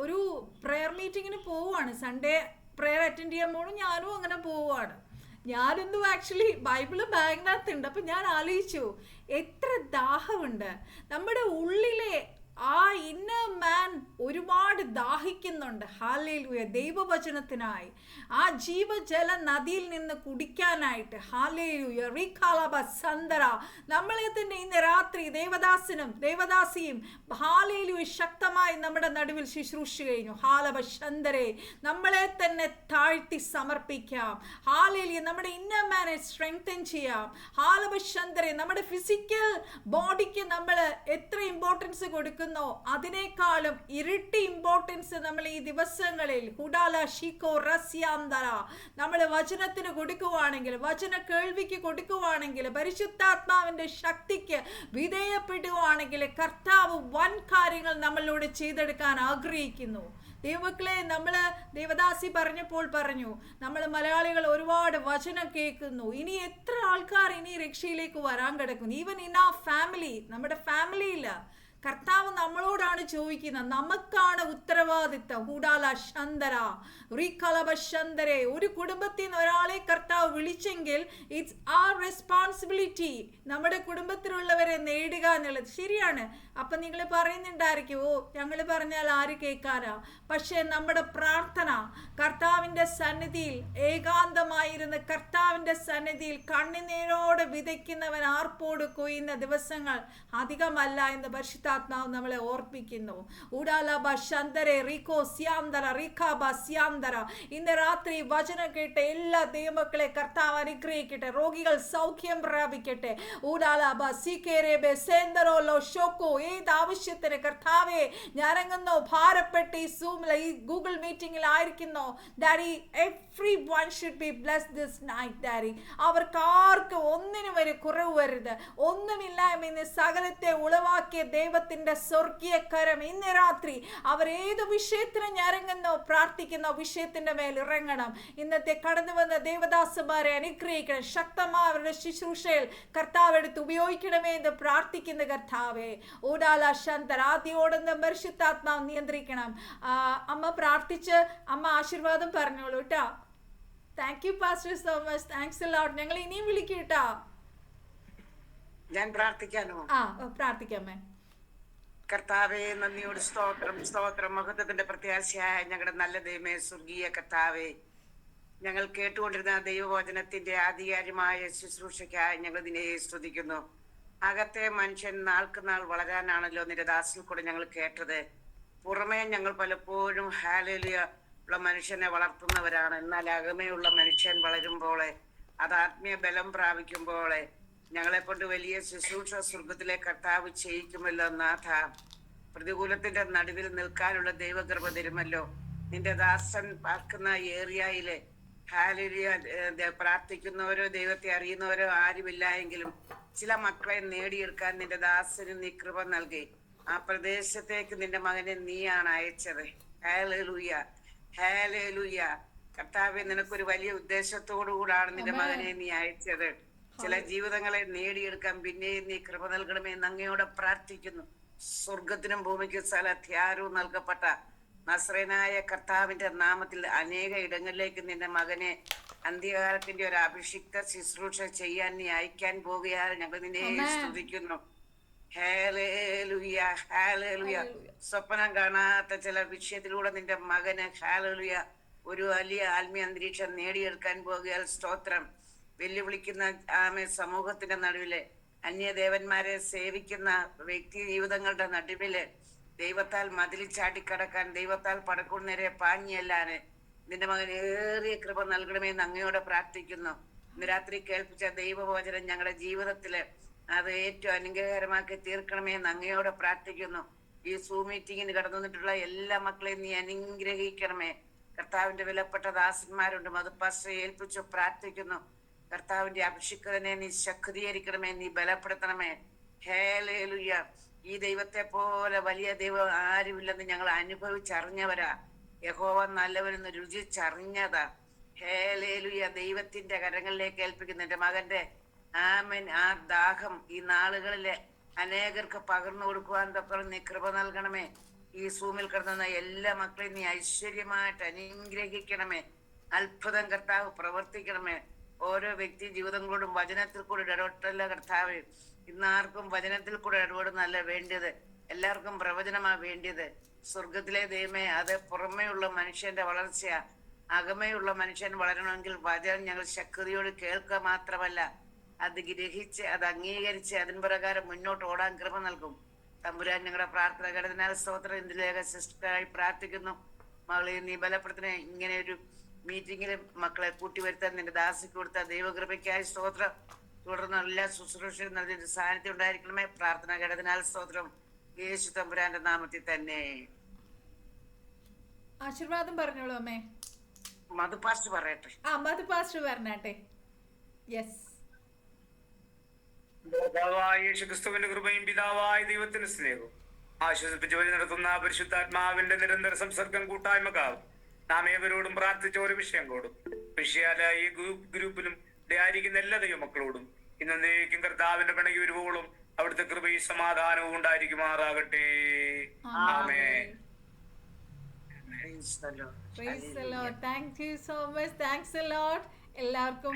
ഒരു പ്രെയർ മീറ്റിങ്ങിന് പോവുകയാണ്, സൺഡേ പ്രെയർ അറ്റൻഡ് ചെയ്യാൻ പോകണം. ഞാനും അങ്ങനെ പോവുകയാണ്. ഞാനൊന്നും ആക്ച്വലി ബൈബിള് ബാഗിനകത്തുണ്ട്. അപ്പം ഞാൻ ആലോചിച്ചു, എത്ര ദാഹമുണ്ട് നമ്മുടെ ഉള്ളിലെ ആ ഇന്നർ മാൻ. ഒരുപാട് ദാഹിക്കുന്നുണ്ട്. ഹല്ലേലൂയ. ദൈവവചനത്തിനായി, ആ ജീവജല നദിയിൽ നിന്ന് കുടിക്കാനായിട്ട്. ഹല്ലേലൂയ. റിഖാലബ സന്ദര. നമ്മളെ തന്നെ ഇന്ന് രാത്രി ദേവദാസനും ദേവദാസിയും ഹല്ലേലൂയ ശക്തമായി നമ്മുടെ നടുവിൽ ശുശ്രൂഷ കഴിഞ്ഞു. ഹാലബ ശന്ദരെ. നമ്മളെ തന്നെ താഴ്ത്തി സമർപ്പിക്കാം. ഹല്ലേലൂയ. നമ്മുടെ ഇന്നർ മാനെ സ്ട്രെങ്തൻ ചെയ്യാം. ഹാലബ ശന്ദരെ. നമ്മുടെ ഫിസിക്കൽ ബോഡിക്ക് നമ്മൾ എത്ര ഇമ്പോർട്ടൻസ് കൊടുക്കും അതിനേക്കാളും ഇരട്ടി ഇമ്പോർട്ടൻസ് നമ്മൾ ഈ ദിവസങ്ങളിൽ ഹുഡാല ഷീക്കോ റസ്യാന്തര നമ്മൾ വചനത്തിന് കൊടുക്കുവാണെങ്കിൽ, വചന കേൾവിക്ക് കൊടുക്കുവാണെങ്കിൽ, പരിശുദ്ധാത്മാവിന്റെ ശക്തിക്ക് വിധേയപ്പെടുവാണെങ്കിൽ കർത്താവ് വൻ കാര്യങ്ങൾ നമ്മളിലൂടെ ചെയ്തെടുക്കാൻ ആഗ്രഹിക്കുന്നു. ദൈവമക്കളെ, നമ്മൾ ദേവദാസി പറഞ്ഞപ്പോൾ പറഞ്ഞു, നമ്മൾ മലയാളികൾ ഒരുപാട് വചനം കേൾക്കുന്നു. ഇനി എത്ര ആൾക്കാർ ഇനി രക്ഷയിലേക്ക് വരാൻ കിടക്കുന്നു. ഈവൻ ഇൻ ആ ഫാമിലി, നമ്മുടെ ഫാമിലിയില്ല, കർത്താവ് നമ്മളോടാണ് ചോദിക്കുന്നത്. നമുക്കാണ് ഉത്തരവാദിത്തം. ഹൂഡാല ശന്തര റീകലബ ശന്തരെ. ഒരു കുടുംബത്തിൽ നിന്ന് ഒരാളെ കർത്താവ് വിളിച്ചെങ്കിൽ ഇറ്റ്സ് ആർ റെസ്പോൺസിബിലിറ്റി നമ്മുടെ കുടുംബത്തിലുള്ളവരെ നേടുക എന്നുള്ളത്. ശരിയാണ്. അപ്പം നിങ്ങൾ പറയുന്നുണ്ടായിരിക്കും, ഓ ഞങ്ങൾ പറഞ്ഞാൽ ആര് കേൾക്കാനാ? പക്ഷേ നമ്മുടെ പ്രാർത്ഥന കർത്താവിൻ്റെ സന്നിധിയിൽ, ഏകാന്തമായിരുന്ന കർത്താവിൻ്റെ സന്നിധിയിൽ കണ്ണുനീരോടെ വിതയ്ക്കുന്നവൻ ആർപ്പോട് കൊയ്യുന്ന ദിവസങ്ങൾ അധികമല്ല എന്ന് പരിശുദ്ധാത്മാവ് നമ്മളെ ഓർപ്പിക്കുന്നു. ഉഡാലബ ശന്തരെ റീകോ സ്യാന്തര റീഖാബ സ്യാന്തര. ഇന്ന് രാത്രി വചനം കേട്ട എല്ലാ ദൈവമക്കളെ കർത്താവ് അനുഗ്രഹിക്കട്ടെ. രോഗികൾ സൗഖ്യം പ്രാപിക്കട്ടെ. ഉഡാലബ സീക്കേരേബെ സേന്തരോലോ ഷോക്കോ. ഏത് ആവശ്യത്തിന് കർത്താവെ ഞാനങ്ങുന്നോ ഭാരപ്പെട്ട് ഈ സൂമിൽ ഈ ഗൂഗിൾ മീറ്റിംഗിൽ ആയിരിക്കുന്നു daddy, everyone should be blessed this night daddy. അവർക്ക് ആർക്കും ഒന്നിനും ഒരു കുറവ് വരരുത്. ഒന്നുമില്ലായ്മ സകലത്തെ ഉളവാക്കിയ ദൈവത്തിന്റെ സ്വർഗീയ കരം ഇന്ന് രാത്രി അവർ ഏത് വിഷയത്തിന് ഞരങ്ങുന്നോ പ്രാർത്ഥിക്കുന്നോ വിഷയത്തിന്റെ മേൽ ഇറങ്ങണം. ഇന്നത്തെ കടന്നു വന്ന ദേവദാസന്മാരെ അനുഗ്രഹിക്കണം. ശക്തമായ അവരുടെ ശുശ്രൂഷയിൽ കർത്താവ് എടുത്ത് ഉപയോഗിക്കണമേ എന്ന് പ്രാർത്ഥിക്കുന്ന കർത്താവേ. ഊടാല ശാന്തർ ആദ്യോടെന്ന് പരിശുദ്ധാത്മാവ് നിയന്ത്രിക്കണം. അമ്മ പ്രാർത്ഥിച്ച് അമ്മ ആശീർവാദം പറഞ്ഞോളൂ കേട്ടോ. Thank you pastor so much. Thanks a lot. ഞങ്ങൾ ഇനിയും വിളിക്കും കേട്ടോ. ഞാൻ പ്രാർത്ഥിക്കാനോ? പ്രാർത്ഥിക്കാമേ. കർത്താവേ, നന്ദിയോട് സ്തോത്രം സ്തോത്രം. മഹത്വത്തിന്റെ പ്രത്യാശയായ ഞങ്ങളുടെ നല്ല ദൈവമേ, സ്വർഗീയ കർത്താവേ, ഞങ്ങൾ കേട്ടുകൊണ്ടിരുന്ന ദൈവവചനത്തിന്റെ ആധികാരികമായ ശുശ്രൂഷയ്ക്കായി ഞങ്ങൾ ഇതിനെ സ്തുതിക്കുന്നു. അകത്തെ മനുഷ്യൻ നാൾക്ക് നാൾ വളരാനാണല്ലോ നിന്റെ ദാസിൽ കൂടെ ഞങ്ങൾ കേട്ടത്. പുറമേ ഞങ്ങൾ പലപ്പോഴും ഹല്ലേലൂയ ഉള്ള മനുഷ്യനെ വളർത്തുന്നവരാണ്. എന്നാൽ അകമേയുള്ള മനുഷ്യൻ വളരുമ്പോൾ, അത് ആത്മീയ ബലം പ്രാപിക്കുമ്പോൾ ഞങ്ങളെ കൊണ്ട് വലിയ ശുശ്രൂഷ സ്വർഗത്തിലെ കർത്താവ് ചെയ്യിക്കുമല്ലോ. നാഥ, പ്രതികൂലത്തിന്റെ നടുവിൽ നിൽക്കാനുള്ള ദൈവകൃപ തരുമല്ലോ. നിന്റെ ദാസൻ പാർക്കുന്ന ഏരിയയിലെ ഹല്ലേലൂയ പ്രാർത്ഥിക്കുന്നവരോ ദൈവത്തെ അറിയുന്നവരോ ആരുമില്ല എങ്കിലും ചില മക്കളെ നേടിയെടുക്കാൻ നിന്റെ ദാസന് നീ കൃപ നൽകി. ആ പ്രദേശത്തേക്ക് നിന്റെ മകനെ നീയാണ് അയച്ചത്. Hallelujah hallelujah. കർത്താവേ, നിനക്കൊരു വലിയ ഉദ്ദേശത്തോടു കൂടാണ് നിന്റെ മകനെ നീ അയച്ചത്. ചില ജീവിതങ്ങളെ നേടിയെടുക്കാൻ പിന്നെയും നീ കൃപ നൽകണമെന്ന് അങ്ങയോടെ പ്രാർത്ഥിക്കുന്നു. സ്വർഗത്തിനും ഭൂമിക്കും സ്ഥലത്യാരവും നൽകപ്പെട്ട നസ്രേനായ കർത്താവിന്റെ നാമത്തിൽ അനേക ഇടങ്ങളിലേക്ക് നിന്റെ മകനെ അന്ത്യകാലത്തിന്റെ ഒരു അഭിഷിക്ത ശുശ്രൂഷ ചെയ്യാൻ നീ അയക്കാൻ പോകുകയാണ്. ഞങ്ങൾ നിന്നെ സ്തുതിക്കുന്നു. Hallelujah hallelujah. സ്വപ്നം കാണാത്ത ചില വിഷയത്തിലൂടെ നിന്റെ മകന് ഹല്ലേലൂയ ഒരു വലിയ ആത്മീയ അന്തരീക്ഷം നേടിയെടുക്കാൻ പോകുകയാൽ സ്തോത്രം. വെല്ലുവിളിക്കുന്ന സമൂഹത്തിന്റെ നടുവില്, അന്യദേവന്മാരെ സേവിക്കുന്ന വ്യക്തി ജീവിതങ്ങളുടെ നടുവില് ദൈവത്താൽ മതിൽ ചാടിക്കടക്കാൻ, ദൈവത്താൽ പടക്കുന്നേരെ പാഞ്ഞല്ലാന് നിന്റെ മകൻ ഏറിയ കൃപ നൽകണമെന്ന് അങ്ങയോടെ പ്രാർത്ഥിക്കുന്നു. ഇന്ന് രാത്രി കേൾപ്പിച്ച ദൈവവചനം ഞങ്ങളുടെ ജീവിതത്തില് അത് ഏറ്റവും അനുഗ്രഹകരമാക്കി തീർക്കണമെന്ന് അങ്ങയോടെ പ്രാർത്ഥിക്കുന്നു. ഈ സൂം മീറ്റിങ്ങിന് കടന്നു വന്നിട്ടുള്ള എല്ലാ മക്കളെയും നീ അനുഗ്രഹിക്കണമേ. കർത്താവിന്റെ വിലപ്പെട്ട ദാസന്മാരുണ്ട്, മധുപാസ്റ്ററെ ഏൽപ്പിച്ചു പ്രാർത്ഥിക്കുന്നു. കർത്താവിന്റെ അഭിഷിക്തനെ നീ ശക്തീകരിക്കണമേ, നീ ബലപ്പെടുത്തണമേ. ഹല്ലേലൂയ. ഈ ദൈവത്തെ പോലെ വലിയ ദൈവം ആരുമില്ലെന്ന് ഞങ്ങൾ അനുഭവിച്ചറിഞ്ഞവരാ. യഹോവ നല്ലവരെന്ന് രുചിച്ചറിഞ്ഞതാ. ഹല്ലേലൂയ. ദൈവത്തിന്റെ കരങ്ങളിലേക്ക് ഏൽപ്പിക്കുന്നു എന്റെ മകന്റെ ആമേൻ. ആ ദാഹം ഈ നാളുകളിലെ അനേകർക്ക് പകർന്നു കൊടുക്കുവാൻ തൊക്കെ നീ കൃപ നൽകണമേ. ഈ സൂമിൽ കിടന്ന എല്ലാ മക്കളെയും നീ ഐശ്വര്യമായിട്ട് അനുഗ്രഹിക്കണമേ. അത്ഭുതം കർത്താവ് പ്രവർത്തിക്കണമേ. ഓരോ വ്യക്തി ജീവിതങ്ങളോടും വചനത്തിൽ കൂടെ ഇടപെട്ടല്ല കർത്താവ്. ഇന്നാർക്കും വചനത്തിൽ കൂടെ ഇടപെടുന്നല്ല വേണ്ടിയത്, എല്ലാവർക്കും പ്രവചനമാ വേണ്ടിയത്. സ്വർഗത്തിലെ ദൈവമേ, അത് പുറമേയുള്ള മനുഷ്യന്റെ വളർച്ചയാ. അകമയുള്ള മനുഷ്യൻ വളരണമെങ്കിൽ വചനം ഞങ്ങൾ ശക്തിയോട് കേൾക്കുക മാത്രമല്ല, അത് ഗ്രഹിച്ച് അത് അംഗീകരിച്ച് അതിന് പ്രകാരം മുന്നോട്ട് ഓടാൻ കൃപ നൽകും. തമ്പുരാൻ ഞങ്ങളുടെ പ്രാർത്ഥന കേട്ടതിനാൽ സ്തോത്രം. ഇന്ത്യയിലേക്ക് സിസ്റ്ററായി പ്രാർത്ഥിക്കുന്നു. മകളെ നീ ബലപ്പെടുത്തണേ. ഇങ്ങനെ ഒരു മീറ്റിങ്ങില് മക്കളെ കൂട്ടിവരുത്താൻ നിന്റെ ദാസിക്ക് കൊടുത്ത ദൈവകൃപയ്ക്കായി സ്തോത്രം. തുടർന്ന് എല്ലാ ശുശ്രൂഷയും നൽകിയ സാന്നിധ്യം ഉണ്ടായിരിക്കണമേ. പ്രാർത്ഥന കേട്ടതിനാൽ സ്തോത്രം. യേശു തമ്പുരാന്റെ നാമത്തിൽ തന്നെ. ആശീർവാദം പറഞ്ഞോളൂ അമ്മേ. മധുപാസ്റ്റർ പറയട്ടെ. മധു പാസ്റ്റർ പറഞ്ഞാട്ടെ. യെസ്. പിതാവായ യേശുക്രിസ്തുവിന്റെ കൃപയും പിതാവായ ദൈവത്തിന്റെ സ്നേഹവും ആശ്വസിപ്പിച്ച് വഴി നടത്തുന്ന പരിശുദ്ധാത്മാവിന്റെ നിരന്തര സംസർഗം കൂട്ടായ്മക്കാവും നാം ഏവരോടും പ്രാർത്ഥിച്ച ഒരു വിഷയം കൂടും. വിഷയാല ഈ ഗ്രൂപ്പിലും ആയിരിക്കുന്ന എല്ലാ ദൈവമക്കളോടും ഇന്നേക്കും കർത്താവിന്റെ പിണകിവരുവോളും അവിടുത്തെ കൃപയും സമാധാനവും ഉണ്ടായിരിക്കുമാറാകട്ടെ. ആമേൻ. Praise the Lord. Thank you so much. Thanks a lot. എല്ലാവർക്കും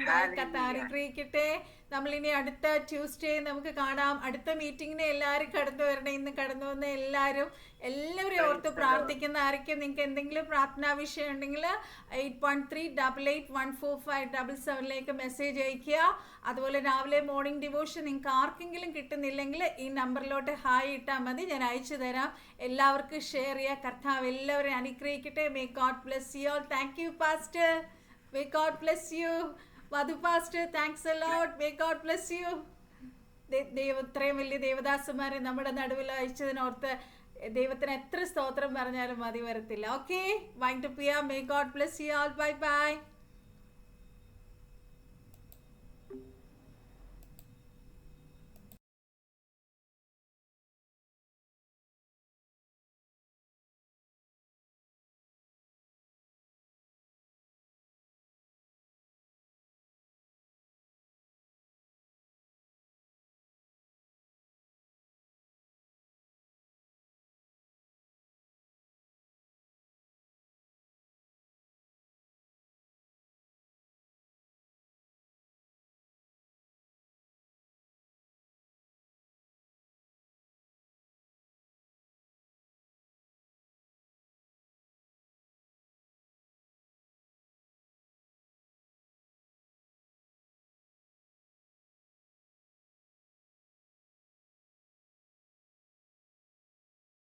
അനുഗ്രഹിക്കട്ടെ. നമ്മളിനി അടുത്ത ട്യൂസ്ഡേ നമുക്ക് കാണാം. അടുത്ത മീറ്റിങ്ങിന് എല്ലാവരും കടന്നു വരണം. ഇന്ന് കടന്നു വന്ന എല്ലാവരും ഓർത്ത് പ്രാർത്ഥിക്കുന്ന ആരൊക്കെ നിങ്ങൾക്ക് എന്തെങ്കിലും പ്രാർത്ഥനാ വിഷയം ഉണ്ടെങ്കിൽ 8138814577 മെസ്സേജ് അയയ്ക്കുക. അതുപോലെ രാവിലെ മോർണിംഗ് ഡിവോഷൻ നിങ്ങൾക്ക് ആർക്കെങ്കിലും കിട്ടുന്നില്ലെങ്കിൽ ഈ നമ്പറിലോട്ട് ഹായ് ഇട്ടാൽ മതി, ഞാൻ അയച്ചു തരാം. എല്ലാവർക്കും ഷെയർ ചെയ്യുക. കർത്താവ് എല്ലാവരെയും അനുഗ്രഹിക്കട്ടെ. May God bless you all. Thank you pastor. May God bless you. Madhu Pastor, thanks a lot. May God bless you. ഇത്രയും വലിയ ദേവദാസന്മാരെ നമ്മുടെ നടുവിൽ അയച്ചതിനോർത്ത് ദൈവത്തിന് എത്ര സ്തോത്രം പറഞ്ഞാലും മതി വരത്തില്ല. ഓക്കെ, വൈൻഡ് അപ്പ് ചെയ്യാം. May God bless you all. Bye bye.